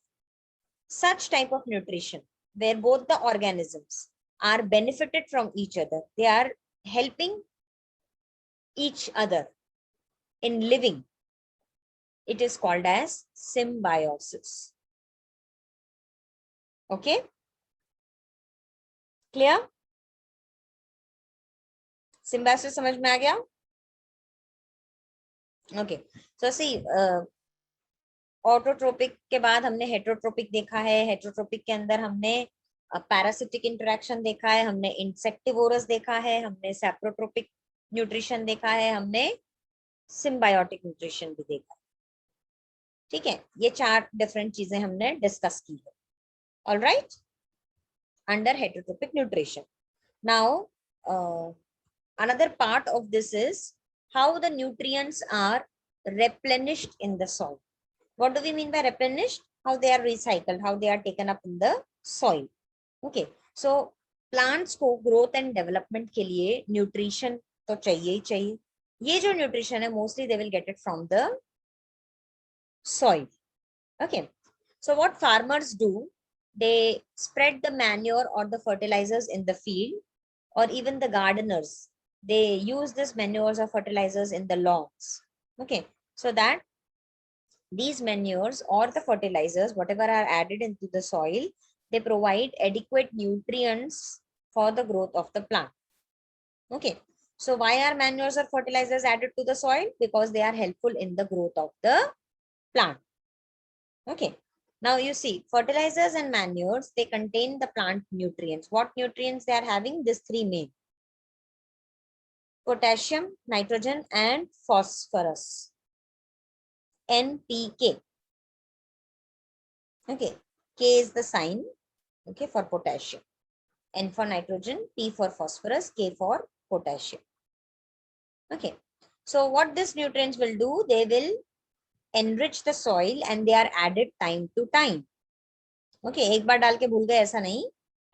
Such type of nutrition where both the organisms are benefited from each other, they are helping each other in living, it is called as symbiosis. Okay, clear? Symbiosis समझ में आ गया? Okay, so see, autotrophic के बाद हमने heterotrophic देखा है। Heterotrophic के अंदर हमने पैरासिटिक इंटरेक्शन देखा है, हमने इंसेक्टिवोरस देखा है, हमने सैप्रोट्रोपिक न्यूट्रिशन देखा है, हमने सिम्बायोटिक न्यूट्रिशन भी देखा है। ठीक है, ये 4 डिफरेंट चीजें हमने डिस्कस की है। Alright, under heterotrophic nutrition. Now another part of this is how the nutrients are replenished in the soil. What do we mean by replenished? How they are recycled, how they are taken up in the soil. Okay, so plants को growth and development के लिए nutrition तो चाहिए ही चाहिए। ये जो nutrition है mostly they will get it from the soil. Okay, so what farmers do, they spread the manure or the fertilizers in the field, or even the gardeners, they use this manures or fertilizers in the lawns. Okay, so that these manures or the fertilizers, whatever are added into the soil, they provide adequate nutrients for the growth of the plant. Okay, so why are manures or fertilizers added to the soil? Because they are helpful in the growth of the plant. Okay, now you see fertilizers and manures, they contain the plant nutrients. What nutrients they are having? These 3 main: potassium, nitrogen and phosphorus, NPK. Okay, K is the sign, okay, for potassium, N for nitrogen, P for phosphorus, K for potassium. Okay, so what these nutrients will do, they will enrich the soil and they are added time to time. Okay, एक बार डाल के भूल गए ऐसा नहीं,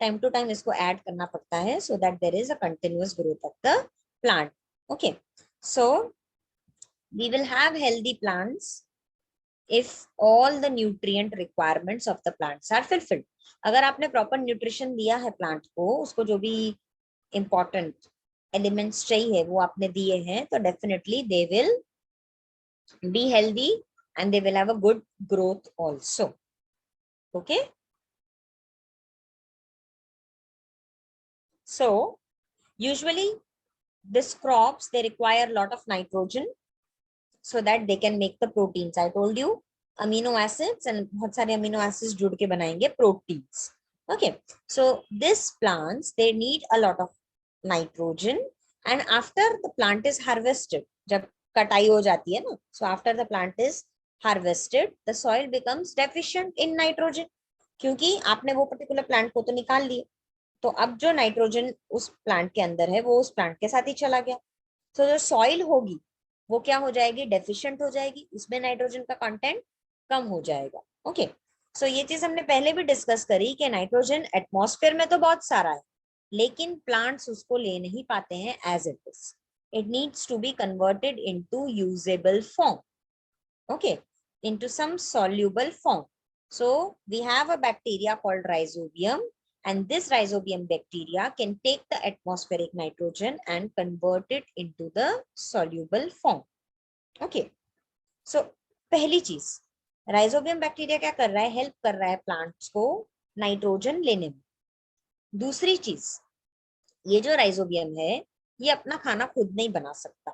time to time इसको add करना पड़ता है, so that there is a continuous growth of the plant. Okay, so we will have healthy plants if all the nutrient requirements of the plants are fulfilled. अगर आपने proper nutrition दिया है plant को, उसको जो भी important elements चाहिए वो आपने दिए हैं, तो definitely they will be healthy and they will have a good growth also. Okay, so usually these crops, they require a lot of nitrogen so that they can make the proteins. I told you amino acids, and बहुत सारे amino acids जुड़ के बनाएंगे proteins. Okay, so these plants, they need a lot of nitrogen, and after the plant is harvested, जब कटाई हो जाती है ना, so after the plant is harvested, the soil becomes deficient in nitrogen, क्योंकि आपने वो particular plant को तो निकाल लिया, तो अब जो नाइट्रोजन उस प्लांट के अंदर है वो उस प्लांट के साथ ही चला गया, तो जो सॉइल होगी वो क्या हो जाएगी, डेफिशिएंट हो जाएगी, उसमें नाइट्रोजन का कंटेंट कम हो जाएगा. ओके, सो ये चीज हमने पहले भी डिस्कस करी कि नाइट्रोजन एटमॉस्फेयर में तो बहुत सारा है, लेकिन प्लांट्स उसको ले नहीं पाते हैं as it is. it needs to be converted into usable form. Okay, into some soluble form. So we have a bacteria called rhizobium, and this rhizobium bacteria can take the atmospheric nitrogen and convert it into the soluble form. Okay, so पहली चीज, rhizobium bacteria क्या कर रहा है, help कर रहा है plants को नाइट्रोजन लेने में. दूसरी चीज, ये जो राइजोबियम है ये अपना खाना खुद नहीं बना सकता,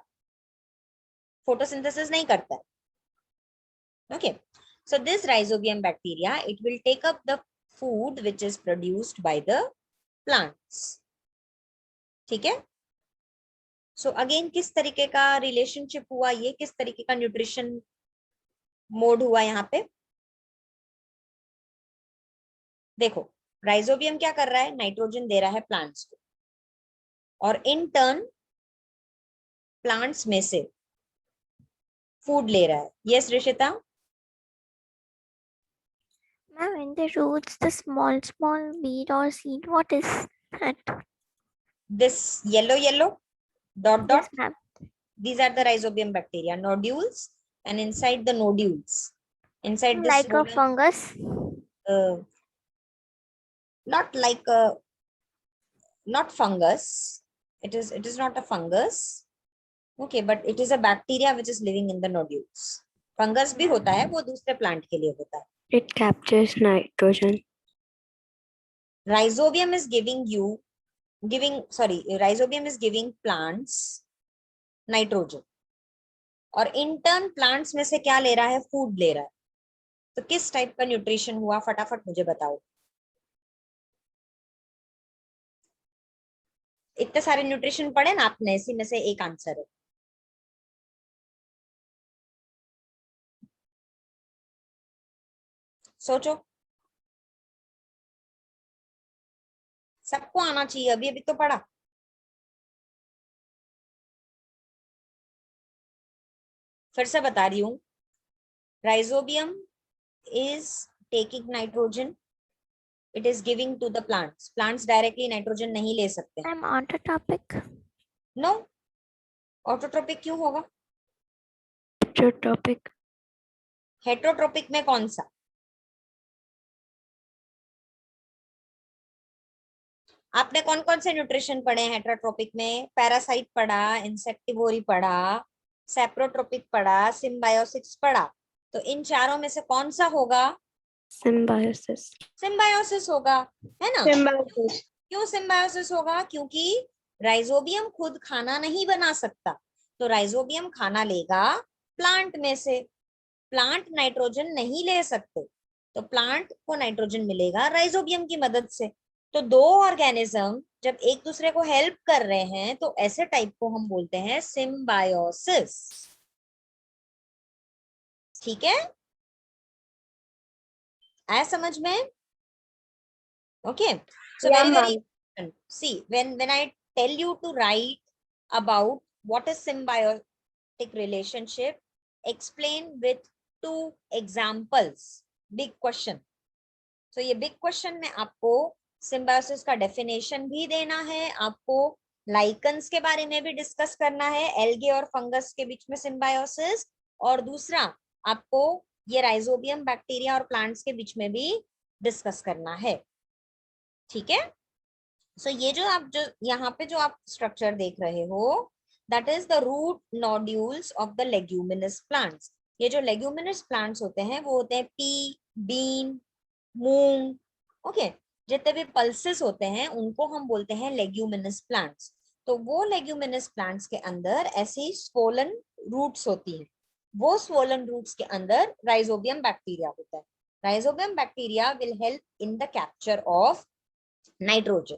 फोटोसिंथेसिस नहीं करता है. Okay, so this rhizobium bacteria, it will take up the food which is produced by the plants. ठीक है. So again किस तरीके का रिलेशनशिप हुआ, ये किस तरीके का न्यूट्रिशन मोड हुआ यहाँ पे. देखो, राइजोबियम क्या कर रहा है, नाइट्रोजन दे रहा है प्लांट्स को, और इन टर्न प्लांट्स में से फूड ले रहा है. Yes Rishita. Ma'am, in the roots, the small bead or seed, what is that? This yellow dot Yes, dot, ma'am. these are the rhizobium bacteria, nodules, and inside the nodules, inside this Like a whole, fungus. not like a, not fungus, it is not a fungus. Okay, but it is a bacteria which is living in the nodules. Fungus भी होता है, वो दूसरे plant के लिए होता है. It captures nitrogen. Rhizobium is rhizobium is giving plants nitrogen, और in turn plants में से क्या ले रहा है, food ले रहा है. तो किस टाइप का न्यूट्रिशन हुआ, फटाफट मुझे बताओ. इतने सारे न्यूट्रिशन पढ़े ना आपने, इसी में से एक आंसर है. सोचो, सबको आना चाहिए, अभी अभी तो पढ़ा. फिर से बता रही हूँ, rhizobium is taking nitrogen, it is giving to the plants. Plants directly nitrogen नहीं ले सकते. I'm autotropic. No, ऑटोट्रोपिक क्यों होगा. Heterotropic. हेट्रोट्रोपिक में कौन सा, आपने कौन कौन से न्यूट्रिशन पढ़े हैं हेट्रोट्रोपिक में. पैरासाइट पढ़ा, इंसेक्टिवोरी पढ़ा, सेप्रोट्रोपिक पढ़ा, सिम्बायोसिस पढ़ा. तो इन चारों में से कौन सा होगा, Symbiosis. सिम्बायोसिस होगा, है ना. Symbiosis. क्यों सिम्बायोसिस होगा, क्योंकि राइजोबियम खुद खाना नहीं बना सकता, तो राइजोबियम खाना लेगा प्लांट में से. प्लांट नाइट्रोजन नहीं ले सकते, तो प्लांट को नाइट्रोजन मिलेगा राइजोबियम की मदद से. तो दो ऑर्गेनिज्म जब एक दूसरे को हेल्प कर रहे हैं, तो ऐसे टाइप को हम बोलते हैं सिम्बायोसिस. ठीक है, आया समझ में. Okay, so Yeah, very ma'am. important. See, when I tell you to write about what is symbiotic relationship, explain with 2 examples. Big question. So ये big question में आपको symbiosis का definition भी देना है, आपको lichens के बारे में भी डिस्कस करना है, algae और fungus के बीच में symbiosis, और दूसरा आपको ये राइजोबियम बैक्टीरिया और प्लांट्स के बीच में भी डिस्कस करना है. ठीक है. सो ये जो यहाँ पे जो आप स्ट्रक्चर देख रहे हो, that is the root nodules of the leguminous plants. ये जो लेग्यूमिनस प्लांट्स होते हैं वो होते हैं पी, बीन, मूंग. ओके, जितने भी पल्सेस होते हैं उनको हम बोलते हैं लेग्यूमिनस प्लांट्स. तो वो लेग्यूमिनस प्लांट्स के अंदर ऐसी स्वोलन रूट्स होती हैं. वो स्वोलन रूट्स के अंदर राइजोबियम बैक्टीरिया होता है. Rhizobium bacteria will help in the capture of nitrogen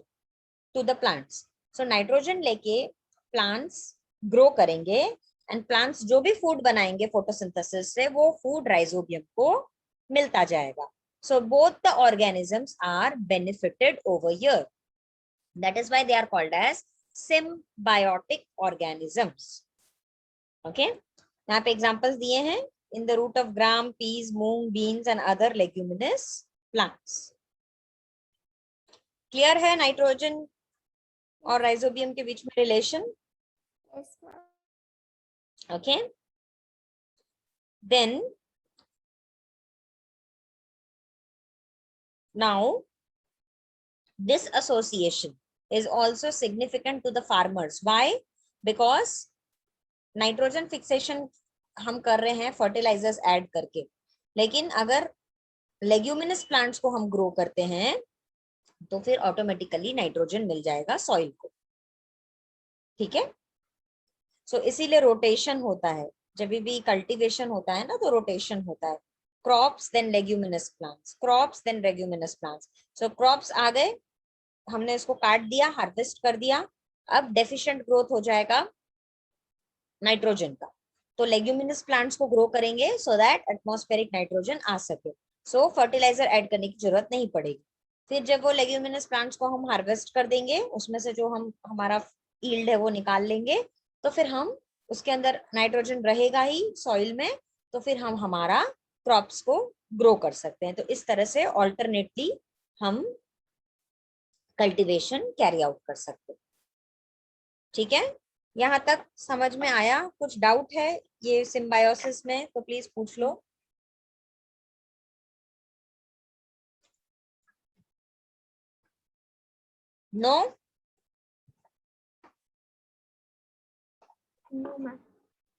to the plants. So nitrogen लेके प्लांट्स ग्रो करेंगे, एंड प्लांट्स जो भी फूड बनाएंगे फोटोसिंथेसिस से, वो फूड राइजोबियम को मिलता जाएगा. So both the organisms are benefited over here. That is why they are called as symbiotic organisms. Okay, यहाँ पे एग्जांपल्स दिए हैं. in the root of gram, peas, moong, beans and other leguminous plants. Clear है nitrogen और rhizobium के बीच में relation. Yes, ma'am. Okay. Then now this association is also significant to the farmers. Why? Because nitrogen fixation हम कर रहे हैं fertilisers add करके, लेकिन अगर लेग्यूमिनस प्लांट्स को हम ग्रो करते हैं तो फिर ऑटोमेटिकली नाइट्रोजन मिल जाएगा सॉइल को। ठीक है, सो इसीलिए रोटेशन होता है, जब भी कल्टीवेशन होता है ना तो रोटेशन होता है। Crops then leguminous plants, crops then leguminous plants. So crops आ गए, हमने इसको काट दिया, हार्वेस्ट कर दिया, अब डेफिशिएंट ग्रोथ हो जाएगा नाइट्रोजन का, तो लेग्यूमिनस प्लांट्स को ग्रो करेंगे सो दैट एटमॉस्फेरिक नाइट्रोजन आ सके। सो फर्टिलाइजर ऐड करने की जरूरत नहीं पड़ेगी। फिर जब वो लेग्यूमिनस प्लांट्स को हम हार्वेस्ट कर देंगे, उसमें से जो हम हमारा यील्ड है वो निकाल लेंगे, तो फिर हम उसके अंदर नाइट्रोजन रहेगा ही सॉइल में, तो फिर हम हमारा क्रॉप्स को ग्रो कर सकते हैं। तो इस तरह से ऑल्टरनेटली हम कल्टीवेशन कैरी आउट कर सकते हैं। ठीक है, यहाँ तक समझ में आया? कुछ डाउट है ये सिम्बायोसिस में तो प्लीज पूछ लो। No? No, ma'am.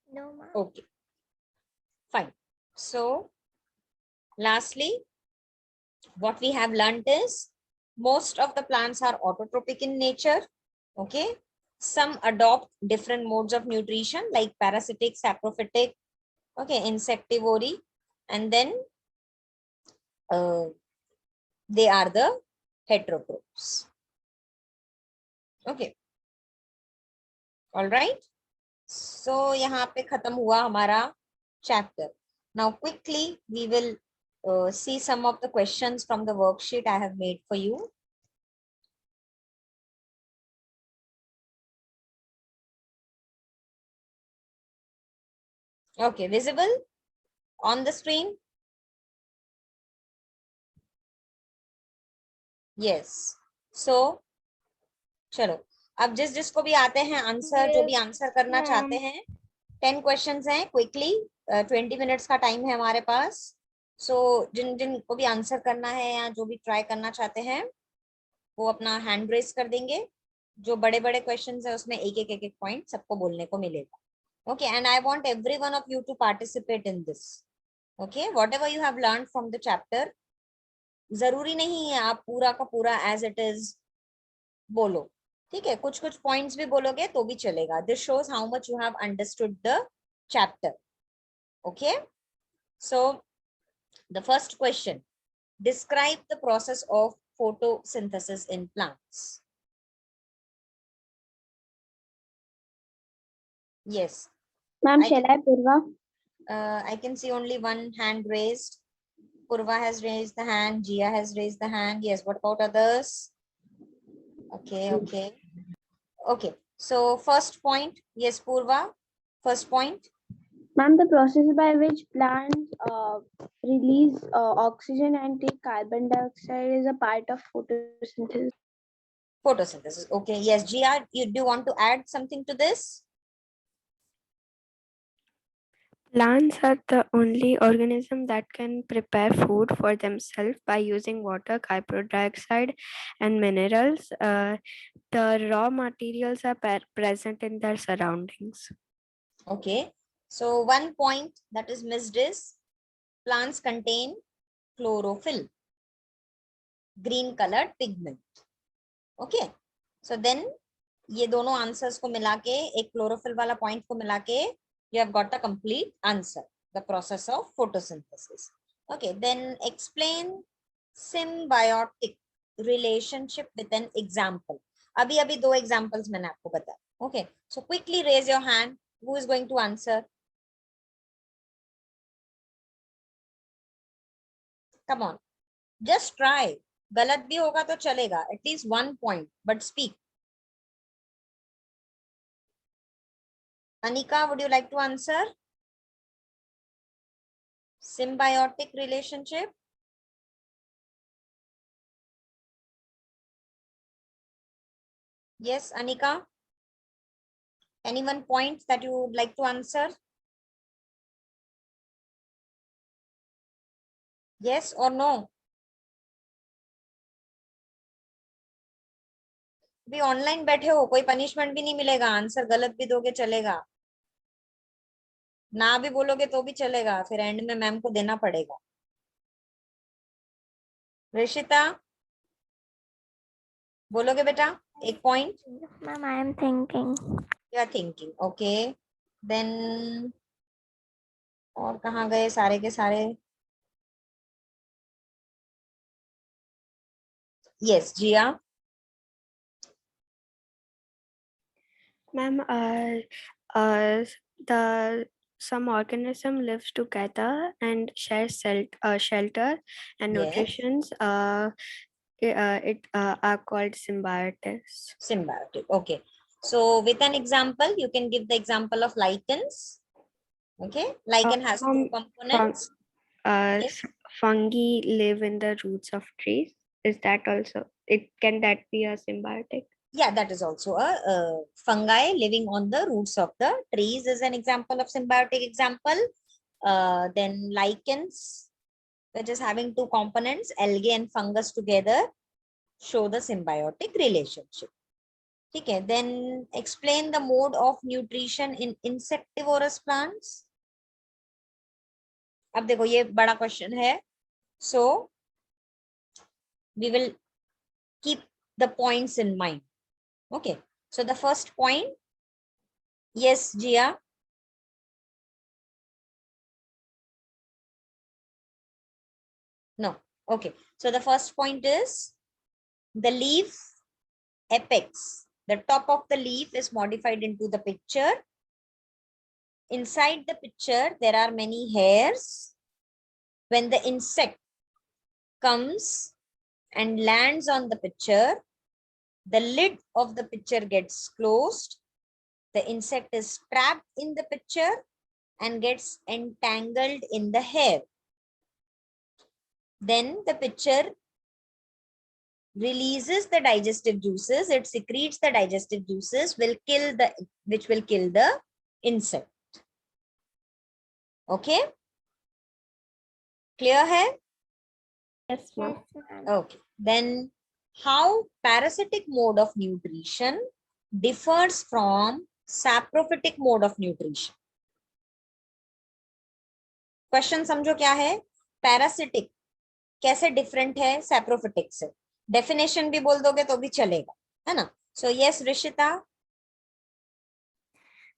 No, ma'am. Okay, fine. So lastly, what we have learned is most of the plants are autotrophic in nature. Okay, some adopt different modes of nutrition like parasitic, saprophytic, okay, insectivory, and then they are the heterotrophs. Okay, all right. So यहाँ पे खत्म हुआ हमारा chapter. Now quickly we will see some of the questions from the worksheet I have made for you. Okay, visible on the screen? Yes. So चलो, अब जिसको भी आते हैं आंसर, जो भी आंसर करना चाहते हैं, 10 क्वेश्चंस हैं, क्विकली 20 मिनट्स का टाइम है हमारे पास। सो जिन को भी आंसर करना है या जो भी ट्राई करना चाहते हैं वो अपना हैंड रेस कर देंगे। जो बड़े बड़े क्वेश्चंस है उसमें एक पॉइंट सबको बोलने को मिलेगा। Okay, and I want every one of you to participate in this. Okay, whatever you have learn from the chapter, जरूरी नहीं है आप पूरा का पूरा एज इट इज बोलो, ठीक है, कुछ कुछ पॉइंट्स भी बोलोगे तो भी चलेगा। This shows how much you have understood the chapter. Okay, so the first question, describe the process of photosynthesis in plants. Yes. Ma'am, I shall I, Purva? I can see only one hand raised. Purva has raised the hand. Jia has raised the hand. Yes. What about others? Okay. Okay. Okay. So first point. Yes, Purva. First point. Ma'am, the process by which plants release oxygen and take carbon dioxide is a part of photosynthesis. Photosynthesis. Okay. Yes, Jia, you do want to add something to this? Plants are the only organism that can prepare food for themselves by using water, carbon dioxide, and minerals. The raw materials are present in their surroundings. Okay. So one point that is missed is plants contain chlorophyll, green colored pigment. Okay. So then ये दोनों answers को मिला के, एक chlorophyll वाला point को मिला के, you have got the complete answer, the process of photosynthesis. Okay, then explain symbiotic relationship with an example. अभी अभी दो examples मैंने आपको बताया. Okay, so quickly raise your hand. Who is going to answer? Come on, just try. गलत भी होगा तो चलेगा, at least 1 point, but speak. Anika, would you like to answer? Symbiotic relationship. Yes, Anika. Anyone point that you would like to answer? Yes or no? भी online बैठे हो, कोई punishment भी नहीं मिलेगा, आंसर गलत भी दोगे चलेगा, ना भी बोलोगे तो भी चलेगा, फिर एंड में मैम को देना पड़ेगा। ऋषिता बोलोगे बेटा एक point? Ma'am, I am thinking. You are thinking, okay. Then और कहाँ गए सारे के सारे? Yes Jiya. Ma'am, the some organism lives together and share shelter and Yes. nutritions. It are called symbiotics. Symbiotic, okay. So with an example, you can give the example of lichens. Okay, lichen has two components. Yes. Fungi live in the roots of trees. Is that also can that be a symbiotic? Yeah, that is also a fungi living on the roots of the trees is an example of symbiotic example. Then lichens, which is having two components, algae and fungus together, show the symbiotic relationship. Okay, then explain the mode of nutrition in insectivorous plants. अब देखो ये बड़ा question है, so we will keep the points in mind. Okay, so the first point, yes, Jia. No, okay. So the first point is the leaf apex. The top of the leaf is modified into the picture. Inside the picture, there are many hairs. When the insect comes and lands on the picture, the lid of the picture gets closed. The insect is trapped in the picture and gets entangled in the hair. Then the picture releases the digestive juices. It secretes the digestive juices, which will kill the insect. Okay? Clear hai? Yes, ma'am. Yes, ma'am. Okay. Then how parasitic mode of nutrition differs from saprophytic mode of nutrition? Question समझो क्या है? Parasitic कैसे different है saprophytic से? Definition भी बोल दोगे तो भी चलेगा, है ना? So yes, Rishita.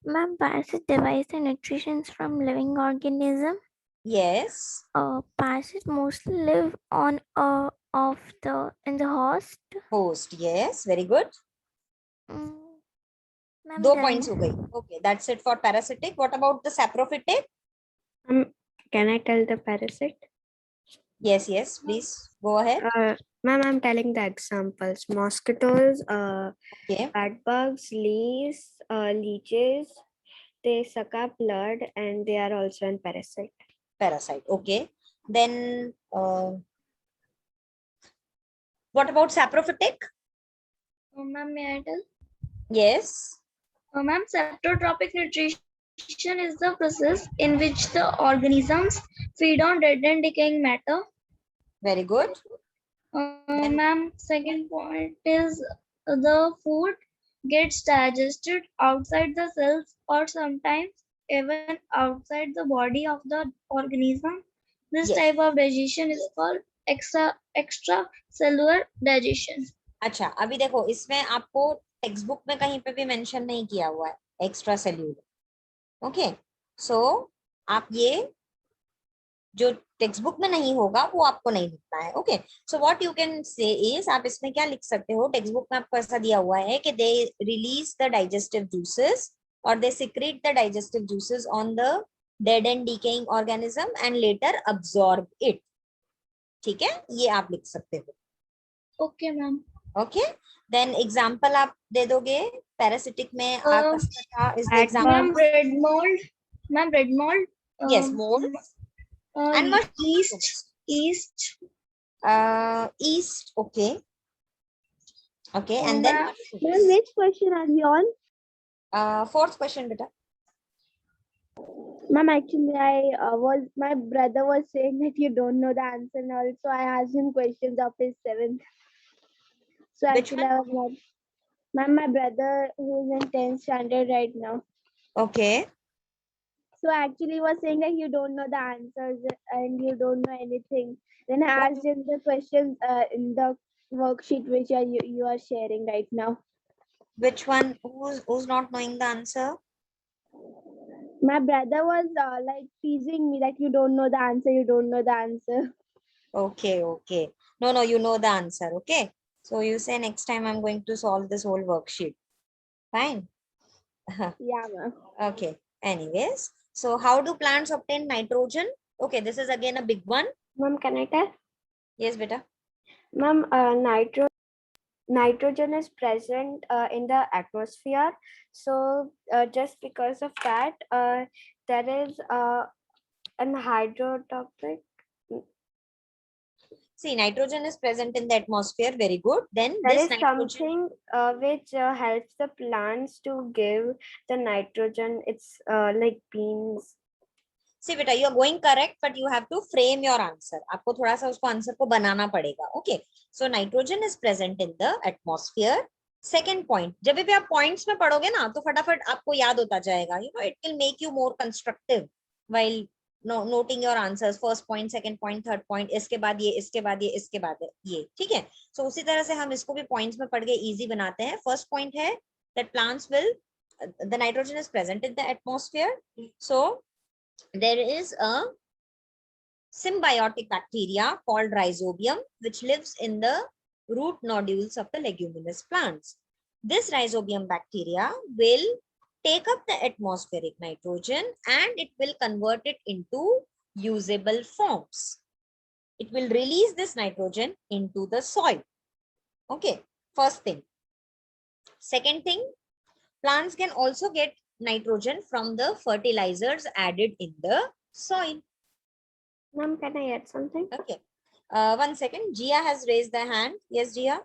Ma'am, parasite derives the nutrition from living organism. Yes. Parasites mostly live on in the host. Host. Yes. Very good. Ma'am, दो then- points हो गई. Okay, that's it for parasitic. What about the saprophytic? Can I tell the parasite? Yes, yes. Please go ahead. Ma'am, I'm telling the examples. Mosquitoes, Okay. bed bugs, leeches, they suck up blood and they are also an parasite. Parasite. Okay. Then what about saprophytic? Ma'am, may I tell? Yes. Ma'am, saprotrophic nutrition is the process in which the organisms feed on dead and decaying matter. Very good. Then- Ma'am, second point is the food gets digested outside the cells or sometimes even outside the body of the organism. This Yes. type of digestion is called extracellular digestion. अच्छा, अभी देखो इसमें आपको text book में कहीं पे भी mention नहीं किया हुआ है एक्स्ट्रा सेल्यूलर. ओके, सो आप ये जो टेक्स्ट बुक में नहीं होगा वो आपको नहीं लिखना है. Okay, so what you can say is, आप इसमें क्या लिख सकते हो, टेक्स्ट बुक में आपको ऐसा दिया हुआ है कि they release the digestive juices और they secrete the digestive juices on the dead and decaying organism and later absorb it. ठीक है, ये आप लिख सकते हो. Okay, ma'am. Okay, then example आप दे दोगे पैरासिटिक में. आकस्मिकता is the Ma'am, example. red mold. Ma'am, red mold. Yes, mold. And what? Yeast. East. Okay. Okay, and then Ma'am, what? Which question are we on? Fourth question, beta. Ma'am, actually, my brother was saying that you don't know the answer, and also I asked him questions of his seventh. So Which actually, one? I was not. Ma'am, my brother who is in 10th standard right now. Okay. So actually, he was saying that you don't know the answers and you don't know anything. Then I asked him the questions in the worksheet which you are sharing right now. Which one? Who's not knowing the answer? My brother was like teasing me that you don't know the answer, you don't know the answer. Okay, okay. No, you know the answer. Okay. So you say next time I'm going to solve this whole worksheet. Fine. Yeah, ma'am. Okay. Anyways, so how do plants obtain nitrogen? Okay, this is again a big one. Ma'am, can I tell? Yes, beta. Ma'am, nitrogen is present in the atmosphere. So just because of that, there is an hydrotopic. See, nitrogen is present in the atmosphere. Very good. Then There this is nitrogen. something which helps the plants to give the nitrogen. It's like beans. See, beta, you are going correct, but you have to frame your answer. आपको थोड़ा सा उसको answer को बनाना पड़ेगा. Okay. So nitrogen is present in the atmosphere. Second point, जब भी आप points में पढ़ोगे ना, तो फटाफट आपको याद होता जाएगा. You know, it will make you more constructive while noting your answers. First point, second point, third point. इसके बाद ये, इसके बाद ये, इसके बाद ये. ठीक है? So उसी तरह से हम इसको भी points में पढ़ के easy बनाते हैं. First point है that plants will, the nitrogen is present in the atmosphere. So there is a symbiotic bacteria called rhizobium which lives in the root nodules of the leguminous plants. This rhizobium bacteria will take up the atmospheric nitrogen and it will convert it into usable forms. It will release this nitrogen into the soil. Okay, first thing. Second thing, plants can also get nitrogen from the fertilizers added in the soil. Ma'am, can I add something? Okay. 1 second. Gia has raised the hand. Yes, Gia.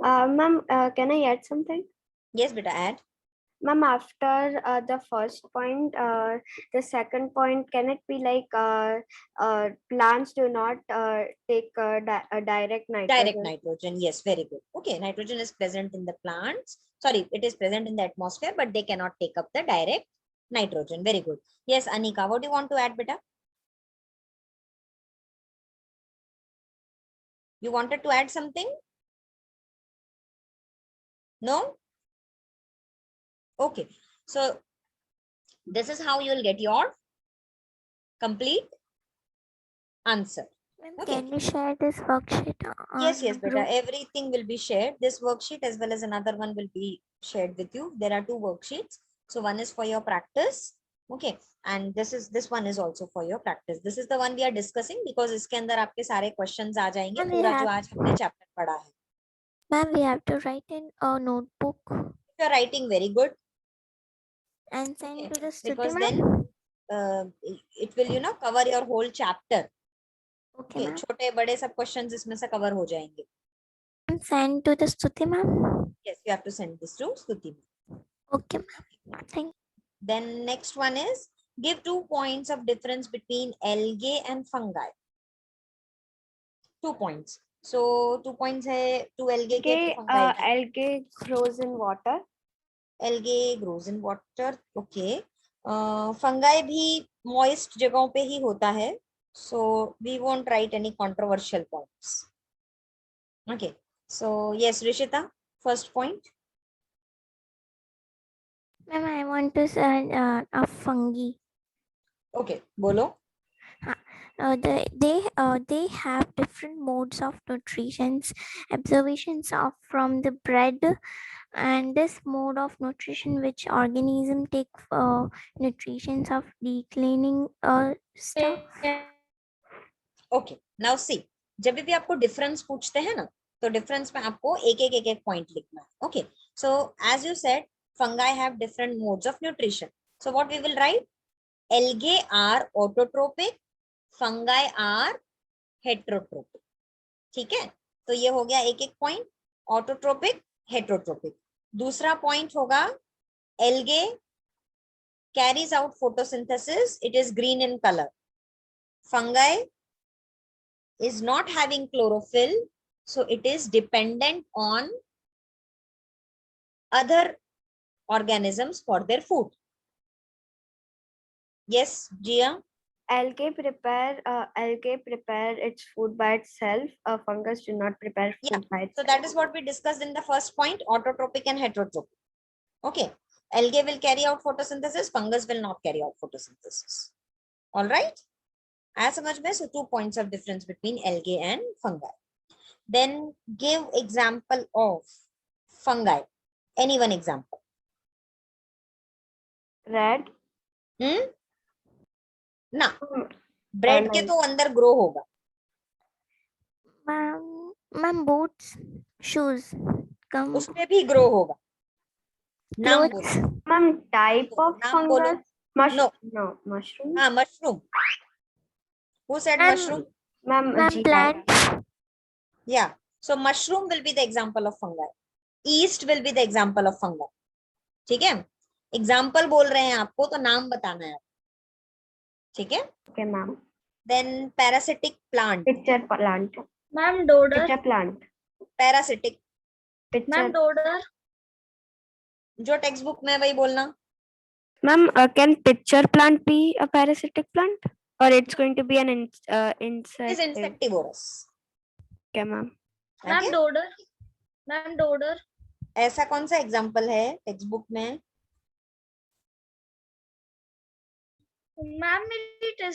Ma'am, can I add something? Yes, beta, add. Ma'am, after the first point, the second point, can it be like plants do not take direct nitrogen? Direct nitrogen. Yes, very good. Okay, nitrogen is present in the plants. Sorry, it is present in the atmosphere, but they cannot take up the direct nitrogen. Very good. Yes, Anika, what do you want to add, beta? You wanted to add something? No? Okay. So this is how you will get your complete answer. Okay. Can you share this worksheet? Yes, on yes, the beta. group? Everything will be shared. This worksheet as well as another one will be shared with you. There are two worksheets. So one is for your practice. Okay. And this one is also for your practice. This is the one we are discussing because इसके अंदर आपके सारे questions आ जाएंगे. And we पूरा जो have- आज हमने chapter पढ़ा है. Ma'am, we have to write in a notebook If you're writing very good. and send Okay. to the Because Stuti then ma'am. it will, you know, cover your whole chapter. Okay, Okay. ma'am. छोटे बड़े सब questions इसमें से cover हो जाएंगे. Send to the Stuti ma'am. Yes, you have to send this to Stuti. Okay, ma'am. Thank Then next one is give 2 points of difference between algae and fungi. 2 points. So 2 points है 2 algae के 2 fungi के. Algae grows in water. Algae grows in water. Okay. Fungi भी moist जगहों पे ही होता है. So we won't write any controversial points. Okay. So yes, Rishita, first point. Ma'am, I want to send a fungi. Okay, bolo. They have different modes of nutritions. Observations of from the bread, and this mode of nutrition which organism take nutritions of declining stuff. Okay, now see, जब भी आपको difference पूछते हैं ना, तो difference में आपको एक point लिखना है. Okay, so as you said, fungi have different modes of nutrition. So what we will write? Algae are autotrophic, fungi are heterotrophic. ठीक है? तो ये हो गया एक point. Autotrophic, heterotrophic. दूसरा point होगा Algae carries out photosynthesis. It is green in color. Fungi is not having chlorophyll, so it is dependent on other organisms for their food. Yes, Gia? Algae prepare its food by itself. Fungus do not prepare food Yeah, by so itself. that is what we discussed in the first point, autotrophic and heterotrophic. Okay, algae will carry out photosynthesis, fungus will not carry out photosynthesis. All right, as much as so 2 points of difference between algae and fungi. Then give example of fungi. Any one example. Red. ना bread के तो अंदर grow होगा. Ma'am, boots, shoes, उसमें भी grow होगा. नाम बोलो. clothes. Ma'am, type of नाम बोलो. fungus. No. No, mushroom. हाँ, mushroom. Who said Ma'am, mushroom? Ma'am, Ma'am, plants. Yeah. So mushroom will be the example of fungi. Yeast will be the example of fungi. ठीक है? Example बोल रहे हैं आपको तो नाम बताना है. ठीक है? Okay, ma'am. Then parasitic plant. Pitcher plant. Ma'am, dodder. Pitcher plant. Parasitic. Ma'am, Pitcher. dodder. जो टेक्स्ट बुक में वही बोलना. Ma'am, can pitcher plant be a parasitic plant, or it's going to be an It insect? is insectivorous. Okay, ma'am. Ma'am, Okay? dodder. Ma'am, dodder. ऐसा कौन सा example है text book में? Ma'am मेरी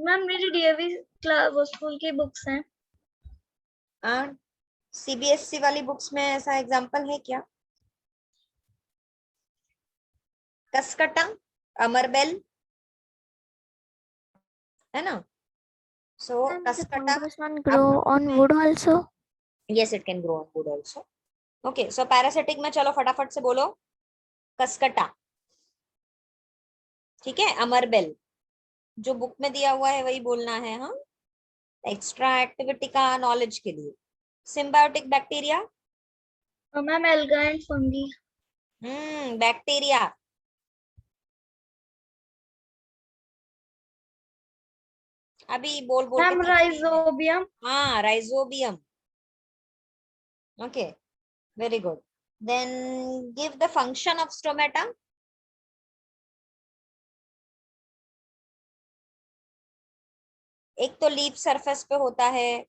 ma'am मेरी डीएवी स्कूल की books हैं. CBSE वाली बुक्स में ऐसा एग्जाम्पल है क्या? कसकटा, अमरबेल, है ना? So Ma'am, the Cuscuta. fungus one grow on wood also. Yes, it can grow on wood also. Okay, so parasitic में चलो फटाफट से बोलो. कसकटा. ठीक है? अमरबेल. जो बुक में दिया हुआ है वही बोलना है. हाँ, एक्स्ट्रा एक्टिविटी का नॉलेज के लिए. Symbiotic bacteria. Ma'am alga and fungi. Bacteria. अभी बोल बोल मैम के. राइजोबियम. हाँ, rhizobium. Okay, very good. Then give the function of stomata. एक तो लीफ सरफेस पे होता है.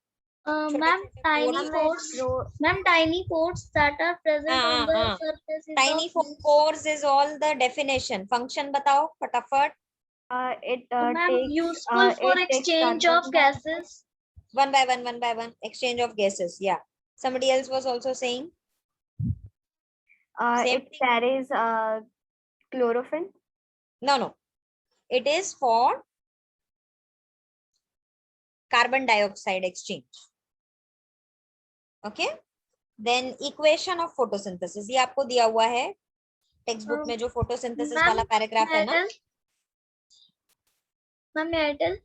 Ma'am tiny pores. Ma'am tiny pores that are present on the surface. Tiny pores is all the definition. Function बताओ फटाफट. It Ma'am, takes, useful for it takes exchange carbon of gases. One by one. Exchange of gases. Yeah. Somebody else was also saying. Same It carries chlorophyll. No. It is for carbon dioxide exchange. Okay. Then equation of photosynthesis. ये आपको दिया हुआ है text book में जो photosynthesis वाला paragraph है ना. Ma'am may I tell?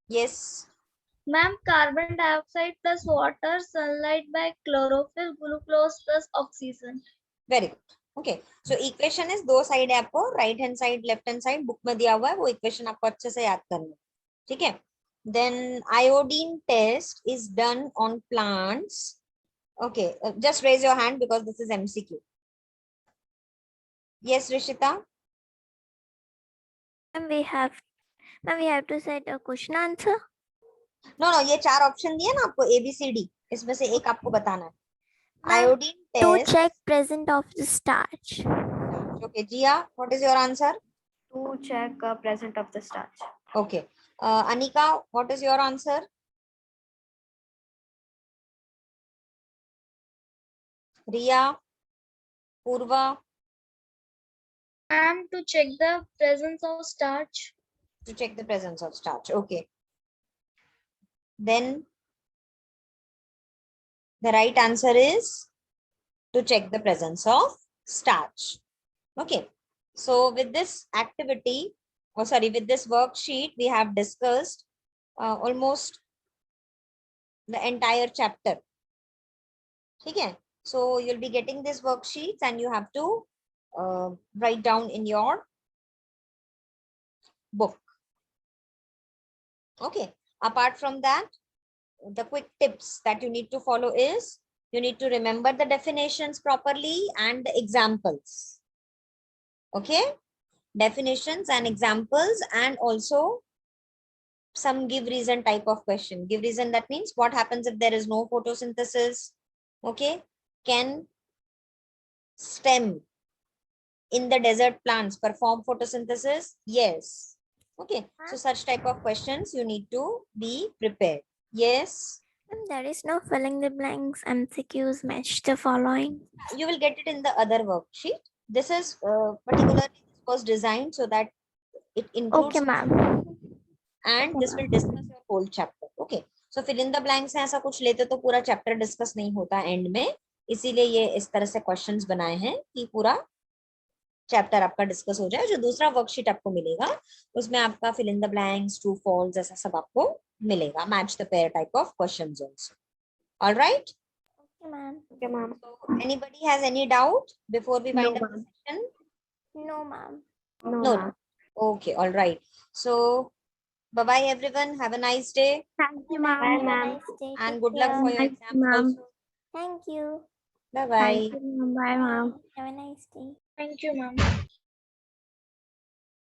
Yes. Ma'am, carbon dioxide plus water, sunlight by chlorophyll, glucose plus oxygen. Very good. Okay. So equation is दो साइड है आपको, right hand side left hand side book में दिया हुआ है. वो इक्वेशन आपको अच्छे से याद करना है. ठीक है. Then iodine test is done on plants. Okay, just raise your hand because this is MCQ. Yes, Rishita. And we have to set a question answer. No, ये 4 ऑप्शन दिए ना आपको ABCD. इसमें से एक आपको बताना है. Ma'am, Iodine to test. check presence of the starch. Okay, Jia, what is your answer? To check presence of the starch. Okay. Anika, what is your answer? Riya, Purva. Ma'am, to check the presence of starch. To check the presence of starch. Okay. Then the right answer is to check the presence of starch. Okay. So with this activity, with this worksheet, we have discussed almost the entire chapter. Okay. So you'll be getting these worksheets and you have to write down in your book. Okay. Apart from that, the quick tips that you need to follow is you need to remember the definitions properly and the examples. Okay. Definitions and examples, and also some give reason type of question. Give reason, that means what happens if there is no photosynthesis. Okay. Can stem in the desert plants perform photosynthesis? Yes. Okay. So such type of questions you need to be prepared. Yes. There is no filling the blanks. MCQs match the following. You will get it in the other worksheet. This is particularly was designed so that it includes Okay, ma'am. and this will discuss your whole chapter. Okay. So fill in the blanks है, ऐसा कुछ लेते तो पूरा chapter discuss नहीं होता and में, इसीलिए ये इस तरह से क्वेश्चंस बनाए हैं कि पूरा चैप्टर आपका डिस्कस हो जाए. जो दूसरा वर्कशीट आपको मिलेगा उसमें आपका fill in the blanks, true false ऐसा सब आपको मिलेगा, match the pair type of questions also. Alright. Okay, ma'am. Okay, ma'am. So anybody has any doubt before we wind No, up the ma'am. session? No, ma'am. No, No. ma'am. Okay, all right. So bye bye everyone. Have a nice day Thank you, Bye, ma'am. ma'am. Nice day. and Take good luck care. for your Thank you, exams ma'am. also. Thank you. Bye bye. Thank you, ma'am. Bye, ma'am. Have a nice day. Thank you, ma'am.